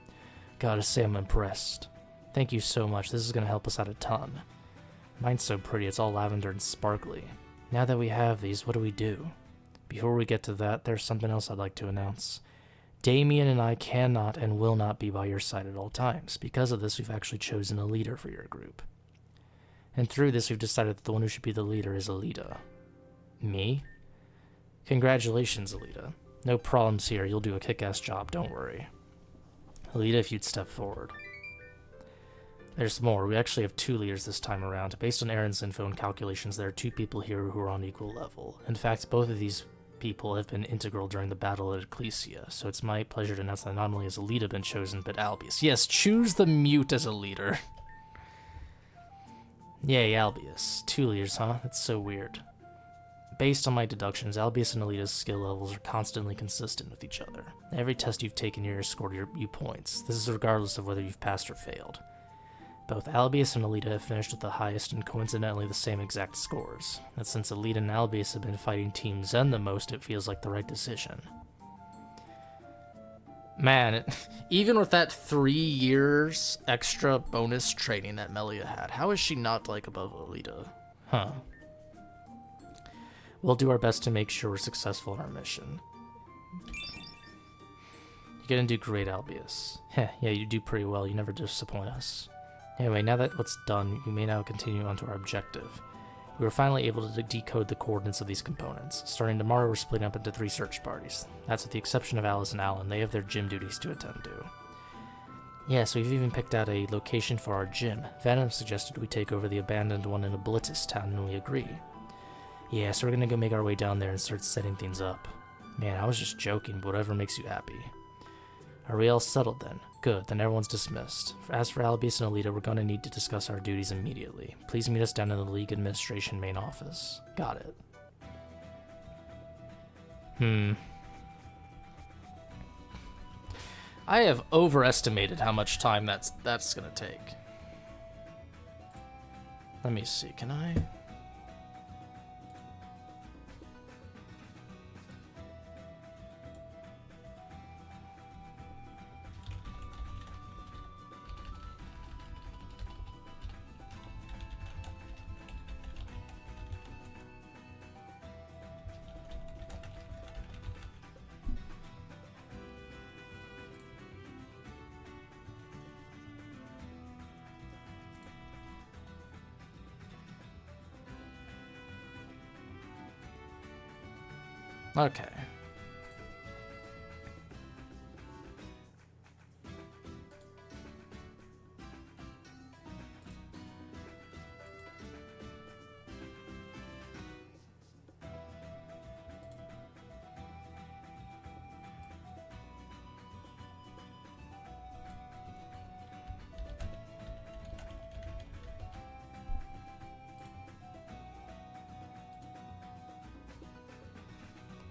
Gotta say I'm impressed. Thank you so much, this is gonna help us out a ton. Mine's so pretty, it's all lavender and sparkly. Now that we have these, what do we do? Before we get to that, there's something else I'd like to announce. Damien and I cannot and will not be by your side at all times. Because of this, we've actually chosen a leader for your group. And through this, we've decided that the one who should be the leader is Aelita. Me? Congratulations, Aelita. No problems here, you'll do a kick-ass job, don't worry. Aelita, if you'd step forward. There's more. We actually have 2 leaders this time around. Based on Erin's info and calculations, there are 2 people here who are on equal level. In fact, both of these people have been integral during the battle at Eclysia, so it's my pleasure to announce that not only has Aelita been chosen, but Albius. Yes, choose the mute as a leader. Yay, Albius. 2 leaders, huh? That's so weird. Based on my deductions, Albius and Aelita's skill levels are constantly consistent with each other. Every test you've taken here has scored you points. This is regardless of whether you've passed or failed. Both Albius and Aelita have finished with the highest and coincidentally the same exact scores. And since Aelita and Albius have been fighting Team Zen the most, it feels like the right decision. Man, even with that 3 years extra bonus training that Melia had, how is she not, like, above Aelita? Huh. We'll do our best to make sure we're successful in our mission. You're gonna do great, Albius. Heh, yeah, you do pretty well. You never disappoint us. Anyway, now that what's done, we may now continue on to our objective. We were finally able to decode the coordinates of these components. Starting tomorrow, we're splitting up into 3 search parties. That's with the exception of Alice and Alan. They have their gym duties to attend to. Yeah, so we've even picked out a location for our gym. Venam suggested we take over the abandoned one in Oblitus Town, and we agree. Yeah, so we're gonna go make our way down there and start setting things up. Man, I was just joking, but whatever makes you happy. Are we all settled then? Good, then everyone's dismissed. As for Albius and Aelita, we're going to need to discuss our duties immediately. Please meet us down in the League Administration main office. Got it. I have overestimated how much time that's going to take. Let me see, can I... Okay.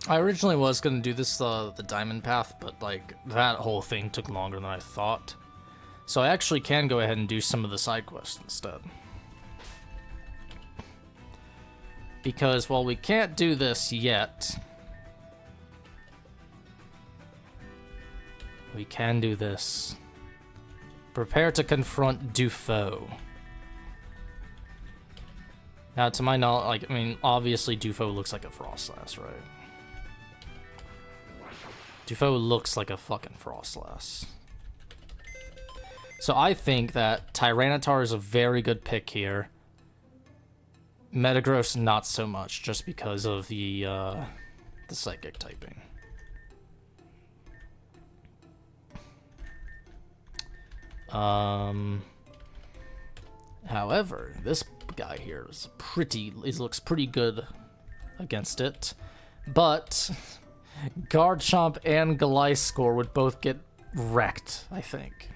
I originally was going to do this the diamond path, but like that whole thing took longer than I thought. So I actually can go ahead and do some of the side quests instead. Because while we can't do this yet, we can do this. Prepare to confront Dufaux. Now, to my knowledge, like, I mean, obviously Dufaux looks like a Frostlass, right? Dufaux looks like a fucking Frostlass. So I think that Tyranitar is a very good pick here. Metagross, not so much, just because of the psychic typing. However, this guy here is looks pretty good against it, but Garchomp and Gliscor would both get wrecked, I think.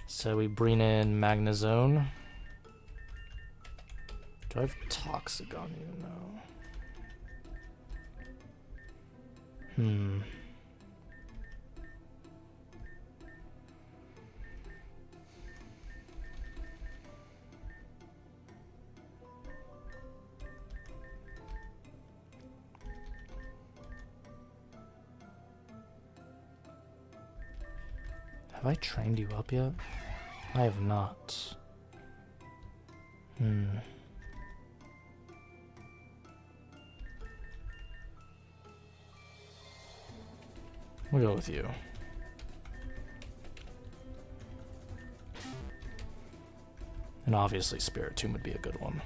So we bring in Magnezone. Do I have Toxic on you? No. Have I trained you up yet? I have not. We'll go with you. And obviously Spiritomb would be a good one.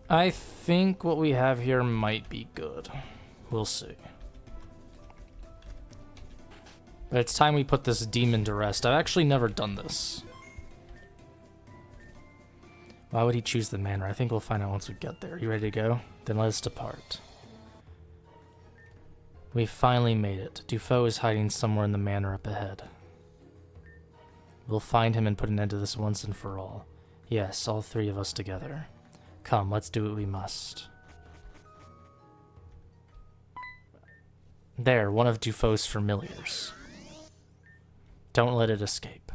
I think what we have here might be good. We'll see. But it's time we put this demon to rest. I've actually never done this. Why would he choose the manor? I think we'll find out once we get there. You ready to go? Then let us depart. We finally made it. Dufaux is hiding somewhere in the manor up ahead. We'll find him and put an end to this once and for all. Yes, all three of us together. Come, let's do what we must. There, one of Dufaux's familiars. Don't let it escape.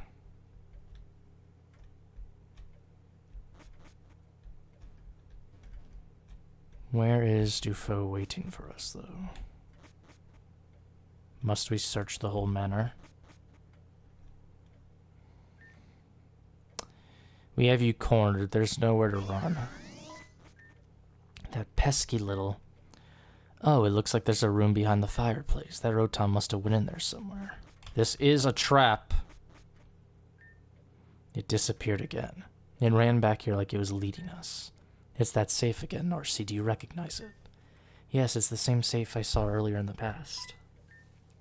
Where is Dufaux waiting for us, though? Must we search the whole manor? We have you cornered. There's nowhere to run. That pesky little... Oh, it looks like there's a room behind the fireplace. That Rotom must have went in there somewhere. This is a trap. It disappeared again. It ran back here like it was leading us. It's that safe again, Narcissa. Do you recognize it? Yes, it's the same safe I saw earlier in the past.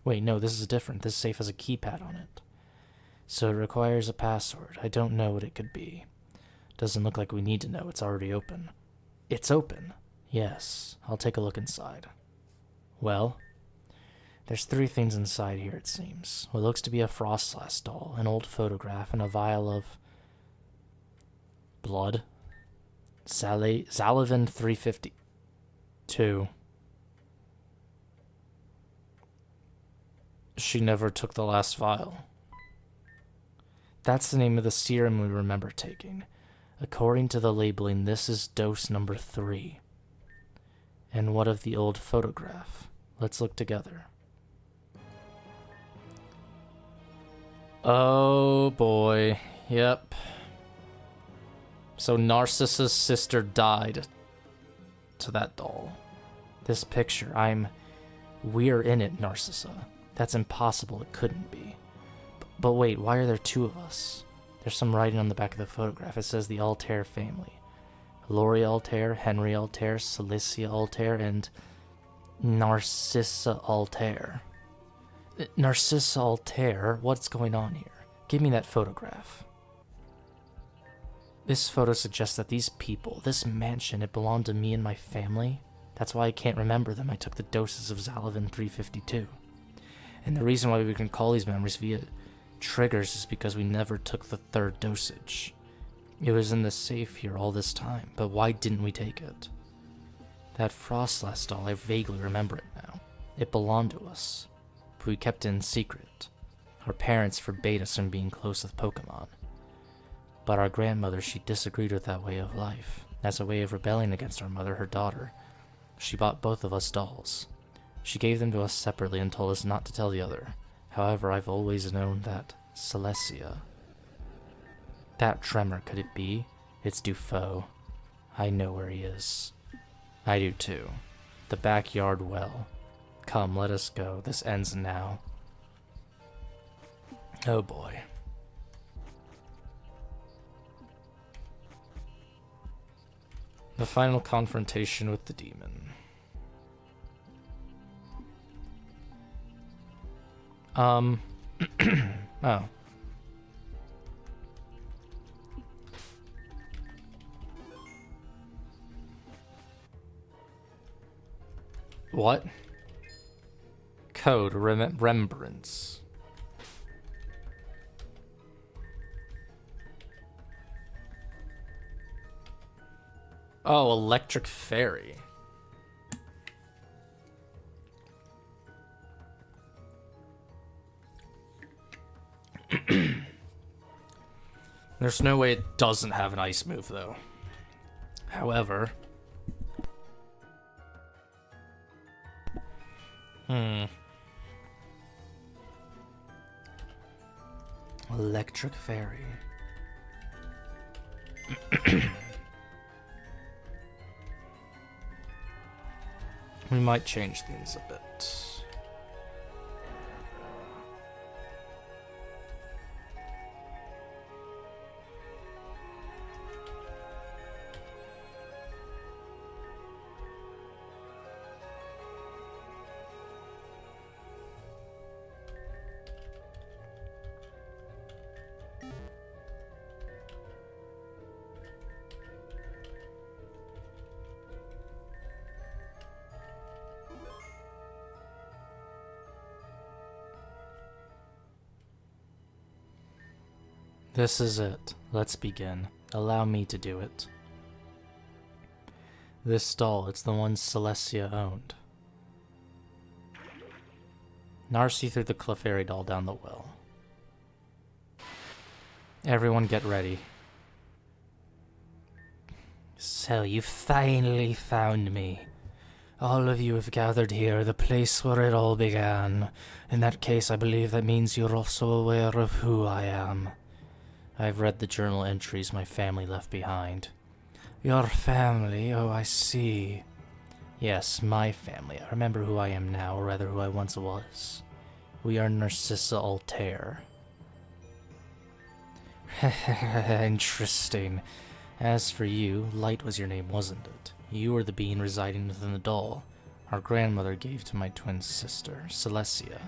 Wait, no, this is different. This safe has a keypad on it. So it requires a password. I don't know what it could be. Doesn't look like we need to know. It's already open. It's open. Yes, I'll take a look inside. Well, there's three things inside here, it seems. What looks to be a Frostlass doll, an old photograph, and a vial of... blood? Zalavan 352. She never took the last vial. That's the name of the serum we remember taking. According to the labeling, this is dose number 3. And what of the old photograph? Let's look together. Oh boy. Yep. So Narcissa's sister died to that doll. This picture, we're in it, Narcissa. That's impossible, it couldn't be. But wait, why are there two of us? There's some writing on the back of the photograph. It says the Altair family. Lori Altair, Henry Altair, Celicia Altair, and Narcissa Altair. Narcissa Altair? What's going on here? Give me that photograph. This photo suggests that these people, this mansion, it belonged to me and my family. That's why I can't remember them. I took the doses of Zalavan 352. And the reason why we can call these memories via triggers is because we never took the third dosage. It was in the safe here all this time, but why didn't we take it? That Frostlass doll, I vaguely remember it now. It belonged to us, but we kept it in secret. Our parents forbade us from being close with Pokemon. But our grandmother, she disagreed with that way of life. As a way of rebelling against our mother, her daughter, she bought both of us dolls. She gave them to us separately and told us not to tell the other. However, I've always known that Eclysia. That tremor, could it be? It's Dufaux. I know where he is. I do too. The backyard well. Come, let us go. This ends now. Oh boy. The final confrontation with the demon. Oh. What? Code remembrance. Oh, electric fairy. There's no way it doesn't have an ice move, though. However... Electric fairy. We might change things a bit. This is it. Let's begin. Allow me to do it. This doll, it's the one Eclysia owned. Narcissa threw the Clefairy doll down the well. Everyone get ready. So you finally found me. All of you have gathered here, the place where it all began. In that case, I believe that means you're also aware of who I am. I've read the journal entries my family left behind. Your family? Oh, I see. Yes, my family. I remember who I am now, or rather who I once was. We are Narcissa Altair. Interesting. As for you, Light was your name, wasn't it? You were the being residing within the doll our grandmother gave to my twin sister, Eclysia.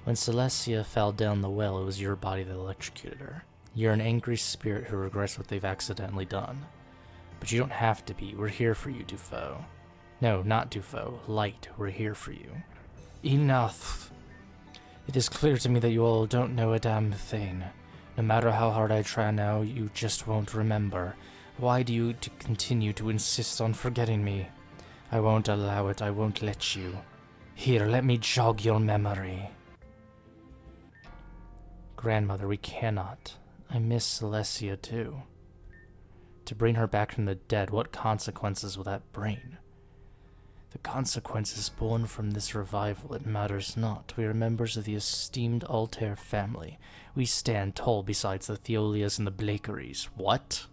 When Eclysia fell down the well, it was your body that electrocuted her. You're an angry spirit who regrets what they've accidentally done. But you don't have to be. We're here for you, Dufaux. No, not Dufaux. Light, we're here for you. Enough. It is clear to me that you all don't know a damn thing. No matter how hard I try now, you just won't remember. Why do you continue to insist on forgetting me? I won't allow it. I won't let you. Here, let me jog your memory. Grandmother, we cannot. I miss Eclysia too. To bring her back from the dead, what consequences will that bring? The consequences born from this revival, it matters not. We are members of the esteemed Altair family. We stand tall besides the Taelias and the Blakeries. What?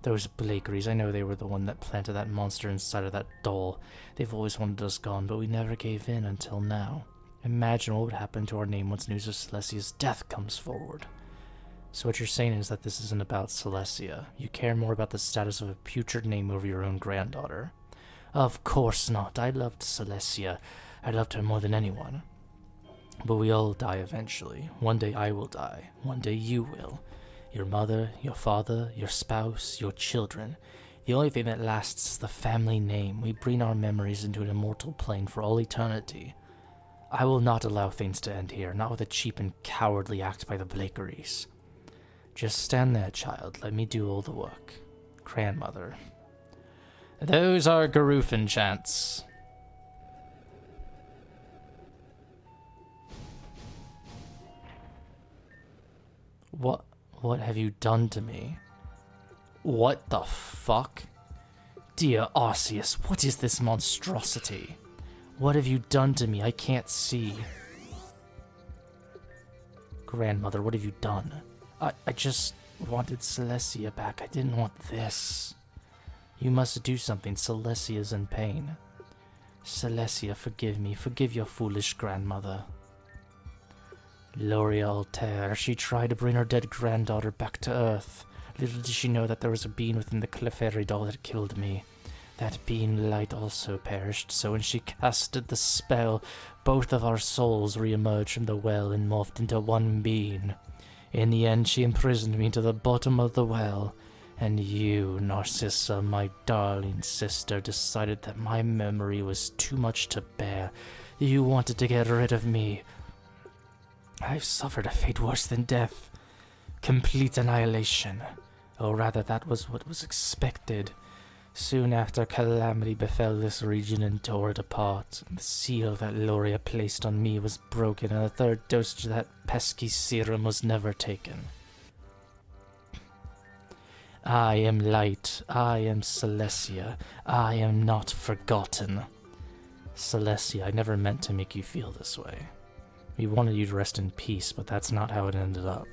Those Blakeries, I know they were the one that planted that monster inside of that doll. They've always wanted us gone, but we never gave in until now. Imagine what would happen to our name once news of Celestia's death comes forward. So what you're saying is that this isn't about Eclysia. You care more about the status of a putrid name over your own granddaughter. Of course not. I loved Eclysia. I loved her more than anyone. But we all die eventually. One day I will die. One day you will. Your mother, your father, your spouse, your children. The only thing that lasts is the family name. We bring our memories into an immortal plane for all eternity. I will not allow things to end here, not with a cheap and cowardly act by the Blakeries. Just stand there, child. Let me do all the work. Grandmother. Those are Garufan chants. What have you done to me? What the fuck? Dear Arceus, what is this monstrosity? What have you done to me? I can't see. Grandmother, what have you done? I just wanted Celestia back. I didn't want this. You must do something. Celestia's in pain. Celestia, forgive me. Forgive your foolish grandmother. Loria Altair, she tried to bring her dead granddaughter back to Earth. Little did she know that there was a being within the Clefairy doll that killed me. That being light also perished, so when she casted the spell, both of our souls re-emerged from the well and morphed into one being. In the end, she imprisoned me to the bottom of the well, and you, Narcissa, my darling sister, decided that my memory was too much to bear. You wanted to get rid of me. I've suffered a fate worse than death. Complete annihilation. Or rather, that was what was expected. Soon after, calamity befell this region and tore it apart. The seal that Loria placed on me was broken, and a third dosage of that pesky serum was never taken. I am light. I am Celestia. I am not forgotten. Celestia, I never meant to make you feel this way. We wanted you to rest in peace, but that's not how it ended up.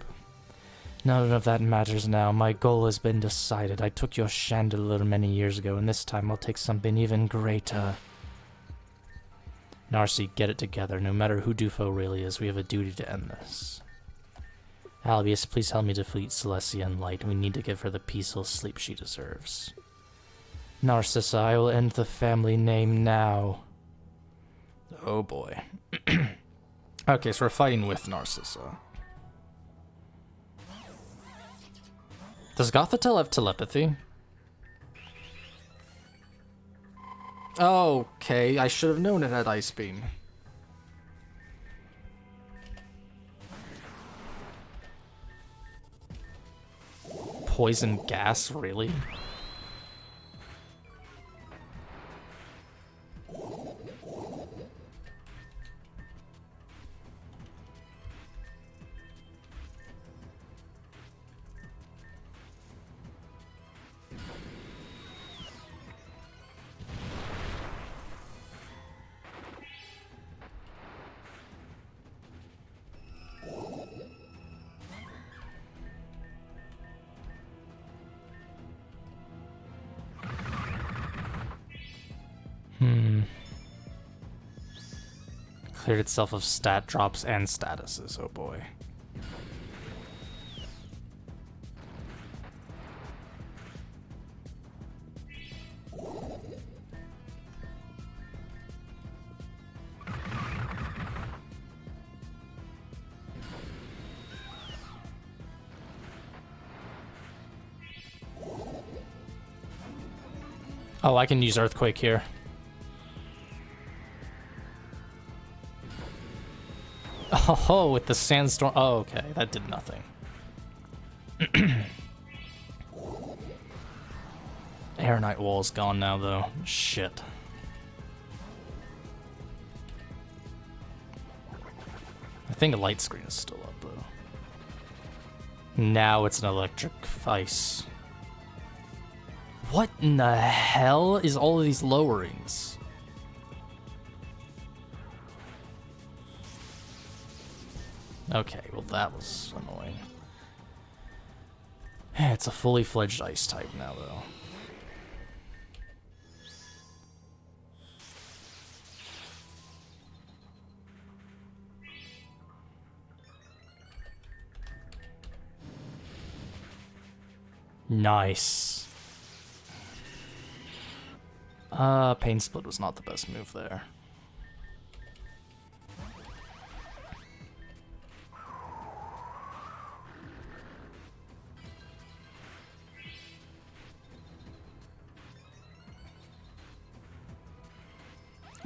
None of that matters now. My goal has been decided. I took your chandelier many years ago, and this time I'll take something even greater. Narcy, get it together. No matter who Dufaux really is, we have a duty to end this. Albius, please help me defeat Celestia and Light. We need to give her the peaceful sleep she deserves. Narcissa, I will end the family name now. Oh boy. Okay, so we're fighting with Narcissa. Does Gothitelle have telepathy? Okay, I should have known it had Ice Beam. Poison gas, really? Cleared itself of stat drops and statuses, oh boy. Oh, I can use Earthquake here. Oh, with the sandstorm. Oh, okay. That did nothing. Aeronite wall's gone now, though. Shit. I think a light screen is still up, though. Now it's an electric ice. What in the hell is all of these lowerings? Okay, well that was annoying. It's a fully fledged ice type now, though. Nice. Pain Split was not the best move there.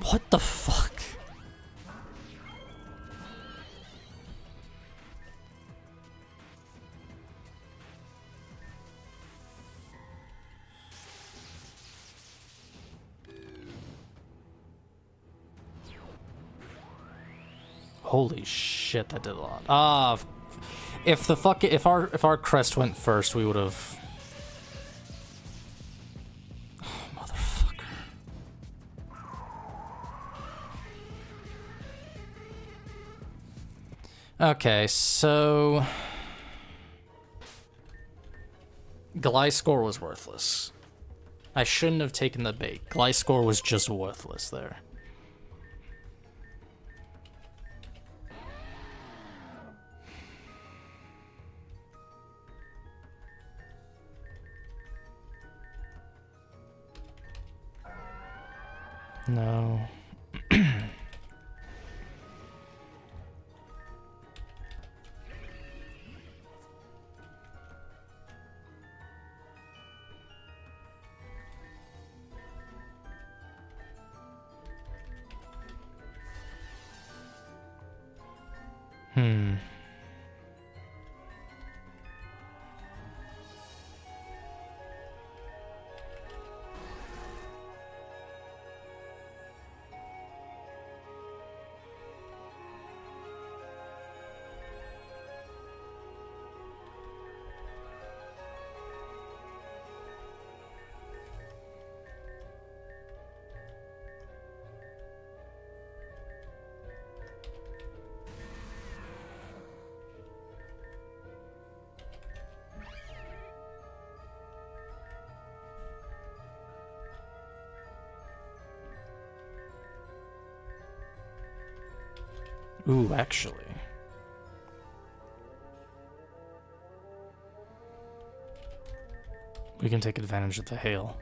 What the fuck? Holy shit, that did a lot. If our crest went first, we would have. Oh, motherfucker. Okay, so Gliscor was worthless. I shouldn't have taken the bait. Gliscor was just worthless there. No. Ooh, actually. We can take advantage of the hail.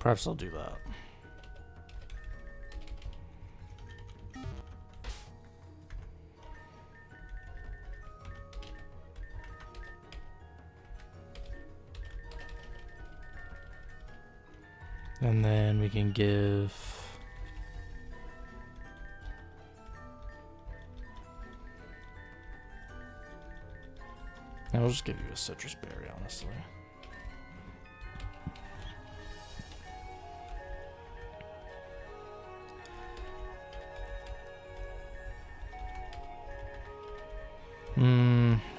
Perhaps I'll do that. And then we can give... I'll just give you a citrus berry, honestly.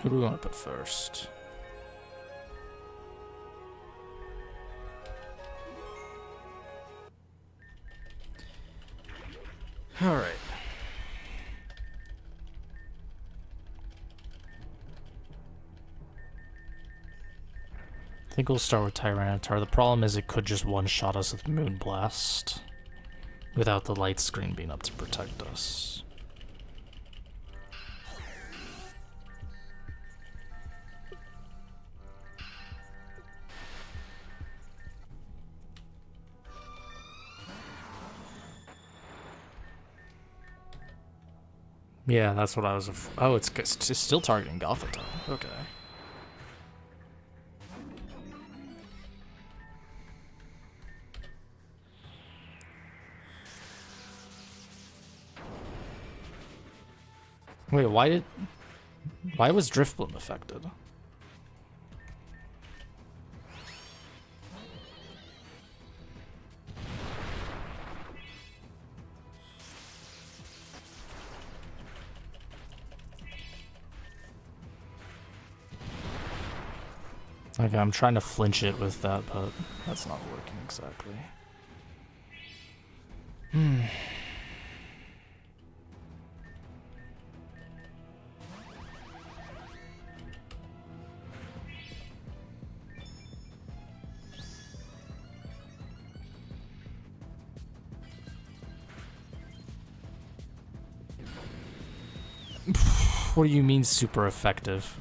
Who do we want to put first? All right. I think we'll start with Tyranitar. The problem is it could just one-shot us with Moonblast without the light screen being up to protect us. Yeah, that's what I was. Oh, it's still targeting Gothita. Okay. Wait, why was Driftbloom affected? Okay, I'm trying to flinch it with that, but that's not working exactly. What do you mean super effective?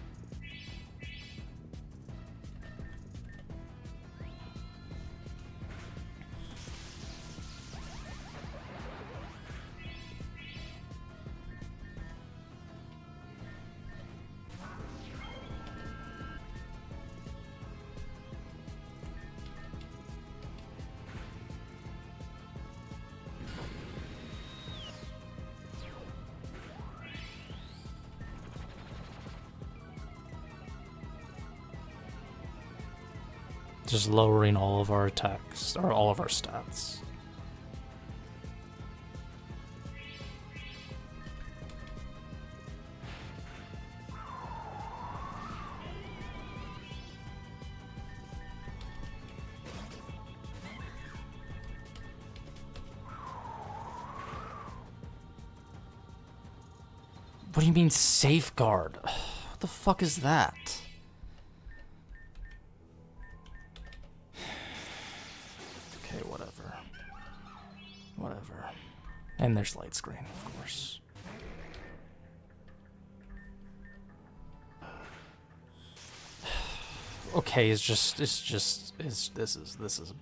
Just lowering all of our attacks, or all of our stats. What do you mean safeguard? What the fuck is that? Okay, whatever. Whatever. And there's light screen, of course. Okay, this is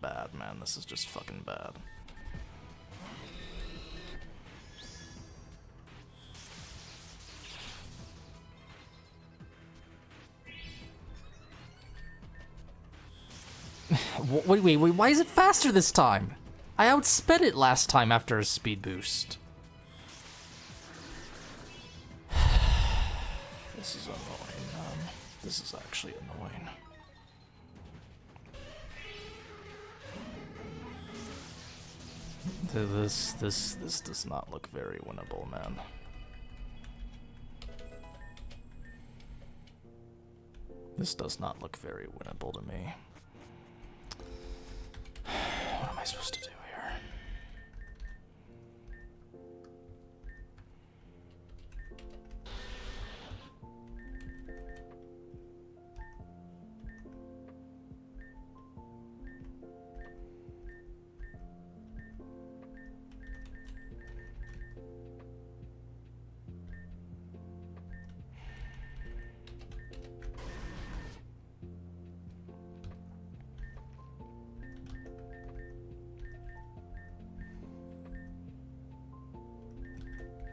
bad, man. This is just fucking bad. Wait, why is it faster this time? I outsped it last time after a speed boost. This is annoying, this is actually annoying. This does not look very winnable, man. This does not look very winnable to me. What am I supposed to do here?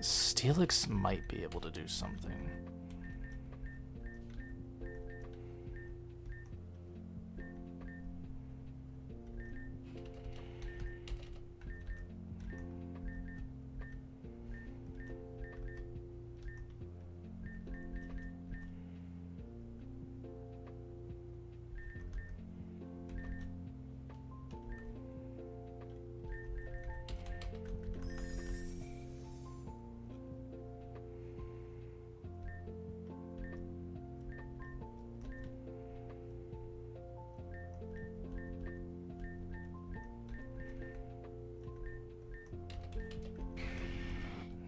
Steelix might be able to do something.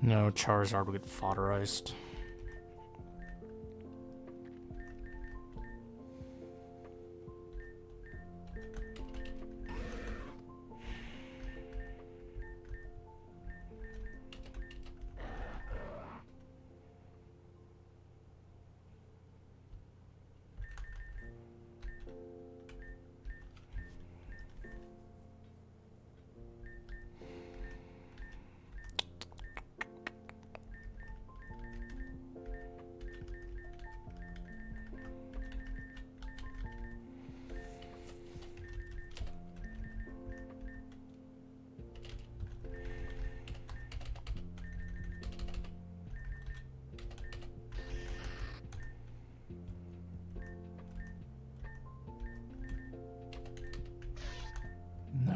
No, Charizard would get fodderized.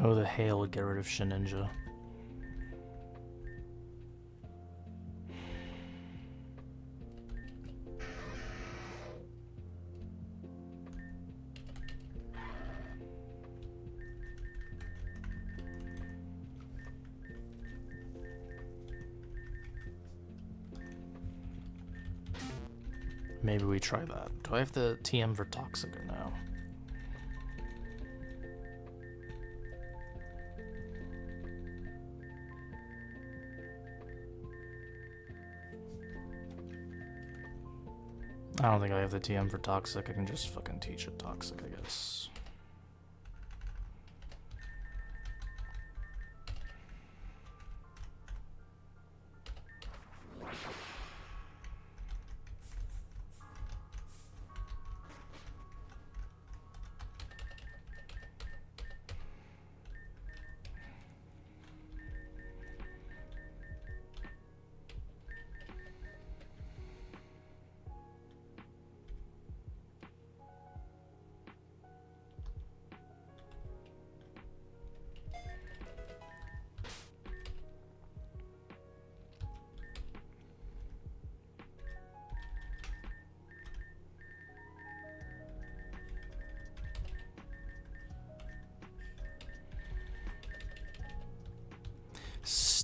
No, the hail would get rid of Shedinja. Maybe we try that. Do I have the TM for Toxic or no? I don't think I have the TM for Toxic. I can just fucking teach it Toxic, I guess.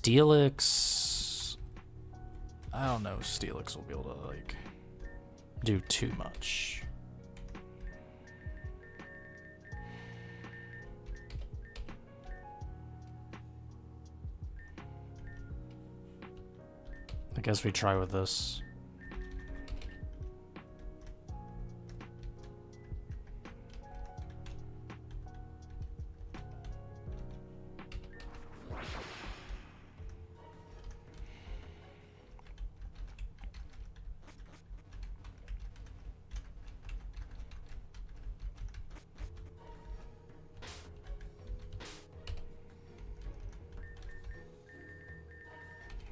Steelix... I don't know if Steelix will be able to, like, do too much. I guess we try with this.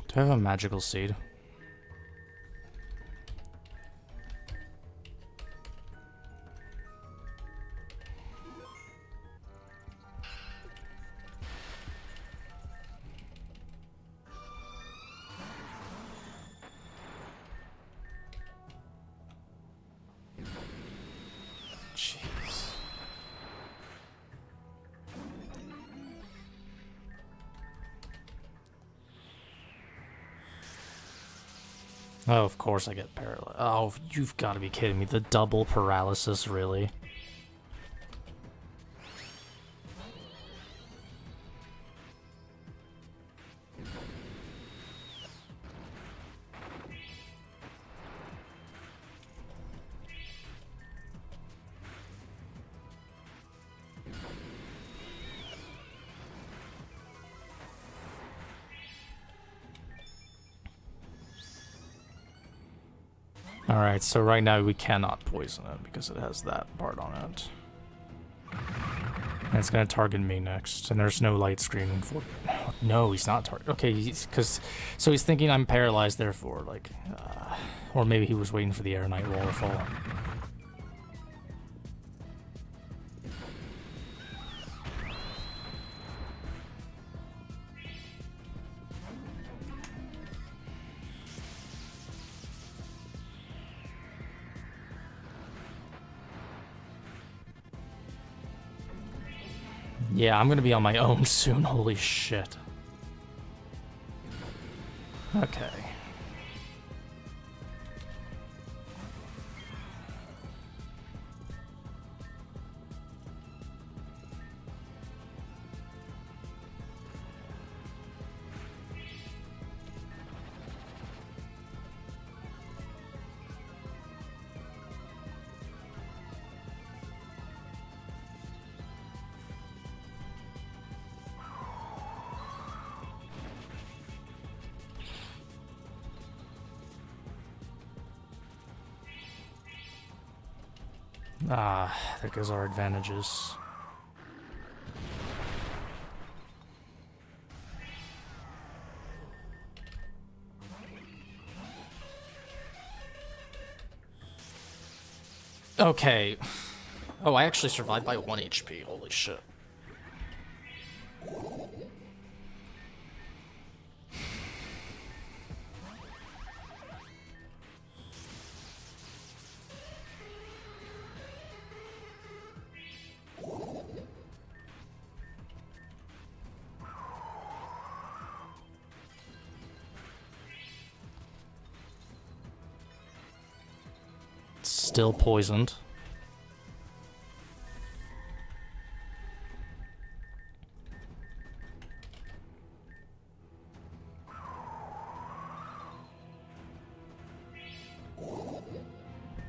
Do I have a magical seed? Jeez. Oh, of course I get paralyzed. Oh, you've got to be kidding me. The double paralysis, really? Alright, so right now we cannot poison it because it has that part on it. And it's gonna target me next, and there's no light screen for... No, he's not target. Okay, so he's thinking I'm paralyzed, therefore, like... or maybe he was waiting for the Aeronite wall to fall. Yeah, I'm gonna be on my own soon, holy shit. Okay. Ah, there goes our advantages. Okay. Oh, I actually survived by 1 HP. Holy shit. Still poisoned.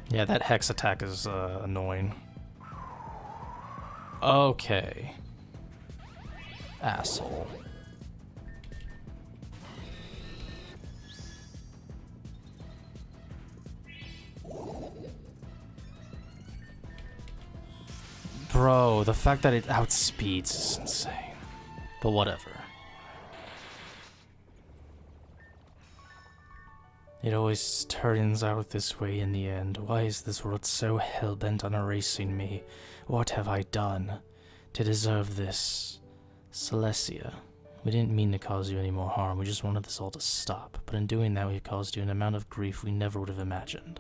Yeah, that hex attack is annoying. Okay. Asshole. Bro, the fact that it outspeeds is insane. But whatever. It always turns out this way in the end. Why is this world so hell-bent on erasing me? What have I done to deserve this? Eclysia, we didn't mean to cause you any more harm. We just wanted this all to stop. But in doing that, we've caused you an amount of grief we never would have imagined.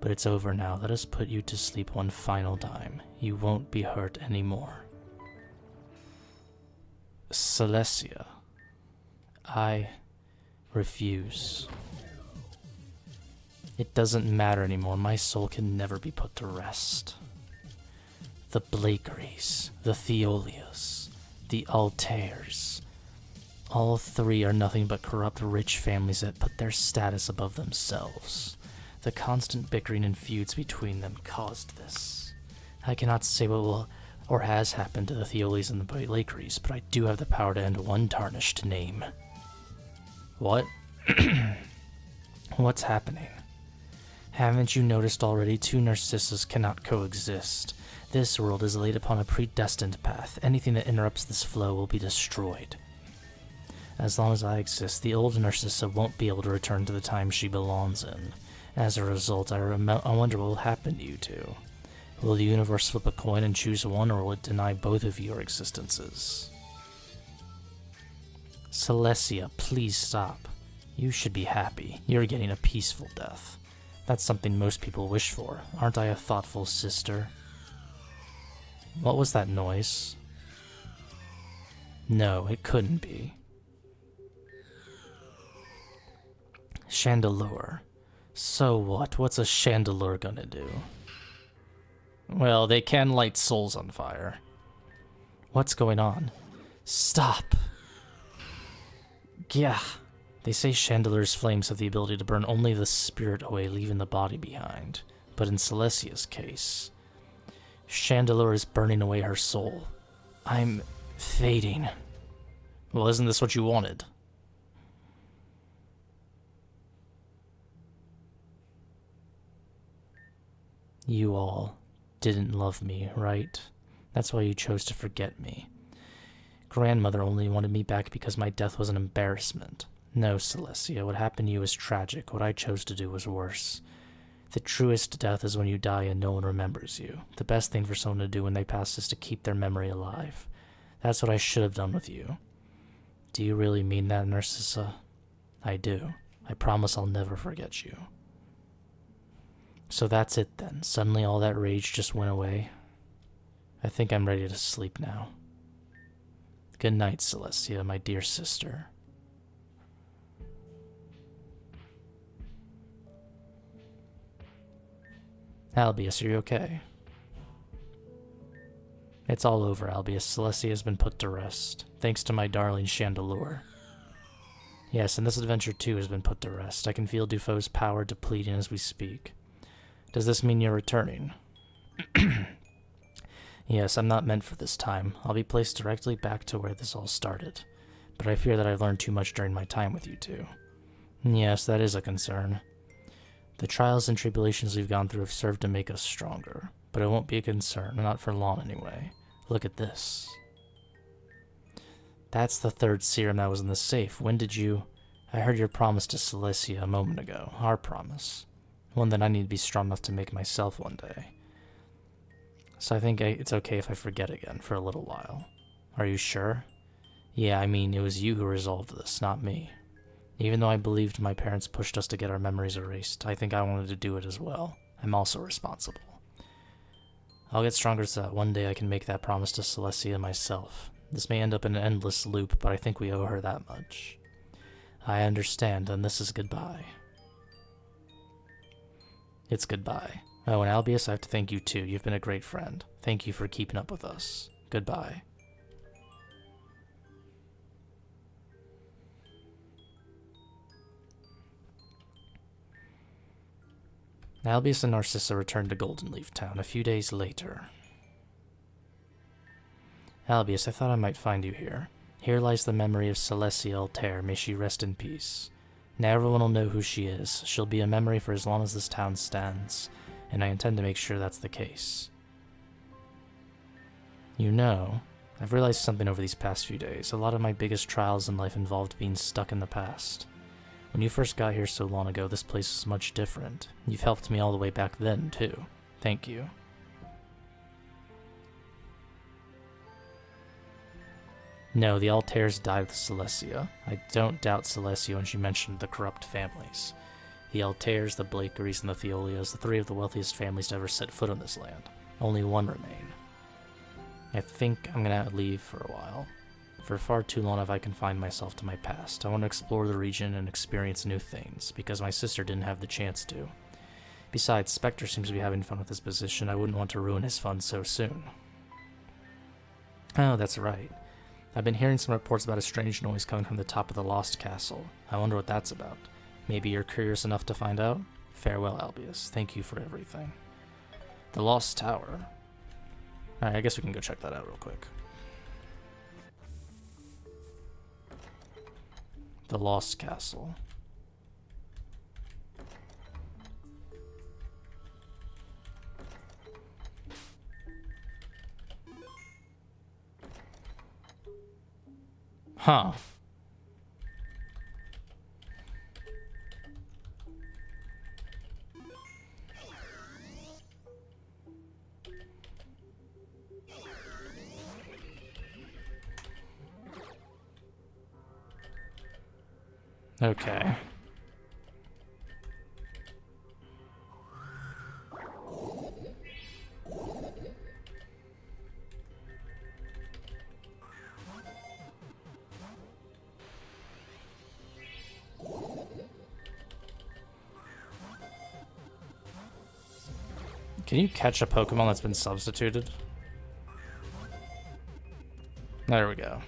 But it's over now. Let us put you to sleep one final time. You won't be hurt anymore. Eclysia. I refuse. It doesn't matter anymore. My soul can never be put to rest. The Blakeries, the Taelias, the Altairs. All three are nothing but corrupt rich families that put their status above themselves. The constant bickering and feuds between them caused this. I cannot say what will or has happened to the Taelias and the Blakeries, but I do have the power to end one tarnished name. What? What's happening? Haven't you noticed already? Two Narcissas cannot coexist. This world is laid upon a predestined path. Anything that interrupts this flow will be destroyed. As long as I exist, the old Narcissa won't be able to return to the time she belongs in. As a result, I wonder what will happen to you two. Will the universe flip a coin and choose one, or will it deny both of your existences? Celestia, please stop. You should be happy. You're getting a peaceful death. That's something most people wish for. Aren't I a thoughtful sister? What was that noise? No, it couldn't be. Chandelure. So what? What's a chandelure gonna do? Well, they can light souls on fire. What's going on? Stop! Yeah. They say chandelures' flames have the ability to burn only the spirit away, leaving the body behind. But in Celestia's case, Chandelure is burning away her soul. I'm fading. Well, isn't this what you wanted? You all didn't love me, right? That's why you chose to forget me. Grandmother only wanted me back because my death was an embarrassment. No, Celestia, what happened to you was tragic. What I chose to do was worse. The truest death is when you die and no one remembers you. The best thing for someone to do when they pass is to keep their memory alive. That's what I should have done with you. Do you really mean that, Narcissa? I do. I promise I'll never forget you. So that's it then. Suddenly all that rage just went away. I think I'm ready to sleep now. Good night, Celestia, my dear sister. Albius, are you okay? It's all over, Albius. Celestia has been put to rest, thanks to my darling Chandelure. Yes, and this adventure too has been put to rest. I can feel Dufaux's power depleting as we speak. Does this mean you're returning? Yes, I'm not meant for this time. I'll be placed directly back to where this all started. But I fear that I've learned too much during my time with you two. Yes, that is a concern. The trials and tribulations we've gone through have served to make us stronger. But it won't be a concern, not for long anyway. Look at this. That's the third serum that was in the safe. When did you... I heard your promise to Celestia a moment ago. Our promise. One that I need to be strong enough to make myself one day. So I think it's okay if I forget again for a little while. Are you sure? Yeah, I mean, it was you who resolved this, not me. Even though I believed my parents pushed us to get our memories erased, I think I wanted to do it as well. I'm also responsible. I'll get stronger so that one day I can make that promise to Celestia myself. This may end up in an endless loop, but I think we owe her that much. I understand, then this is goodbye. It's goodbye. Oh, and Albius, I have to thank you too. You've been a great friend. Thank you for keeping up with us. Goodbye. Albius and Narcissa returned to Goldenleaf Town a few days later. Albius, I thought I might find you here. Here lies the memory of Celestia Altair. May she rest in peace. Now everyone will know who she is. She'll be a memory for as long as this town stands, and I intend to make sure that's the case. You know, I've realized something over these past few days. A lot of my biggest trials in life involved being stuck in the past. When you first got here so long ago, this place was much different. You've helped me all the way back then, too. Thank you. No, the Altairs died with Celestia. I don't doubt Celestia when she mentioned the corrupt families. The Altairs, the Blakeries, and the Taelias, the three of the wealthiest families to ever set foot on this land. Only one remain. I think I'm gonna leave for a while. For far too long have I confined myself to my past. I want to explore the region and experience new things, because my sister didn't have the chance to. Besides, Spectre seems to be having fun with his position. I wouldn't want to ruin his fun so soon. Oh, that's right. I've been hearing some reports about a strange noise coming from the top of the Lost Castle. I wonder what that's about. Maybe you're curious enough to find out? Farewell, Albius. Thank you for everything. The Lost Tower. Alright, I guess we can go check that out real quick. The Lost Castle. Huh. Okay. Can you catch a Pokemon that's been substituted? There we go.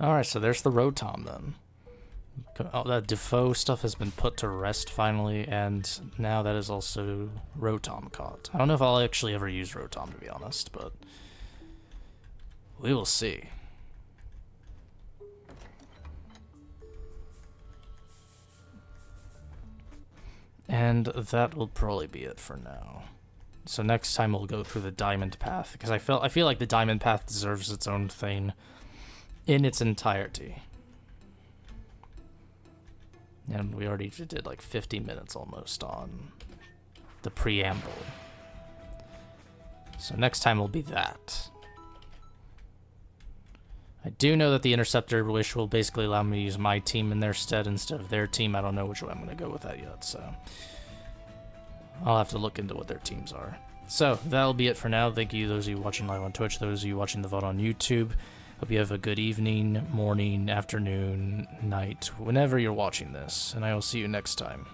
Alright, so there's the Rotom then. Oh, that Dufaux stuff has been put to rest finally, and now that is also Rotom caught. I don't know if I'll actually ever use Rotom, to be honest, but we will see. And that will probably be it for now. So next time we'll go through the Diamond Path, because I feel like the Diamond Path deserves its own thing in its entirety. And we already did like 50 minutes almost on the preamble. So next time will be that. I do know that the Interceptor Wish will basically allow me to use my team in their stead instead of their team. I don't know which way I'm going to go with that yet, so I'll have to look into what their teams are. So that'll be it for now. Thank you, those of you watching live on Twitch, those of you watching the VOD on YouTube. Hope you have a good evening, morning, afternoon, night, whenever you're watching this, and I will see you next time.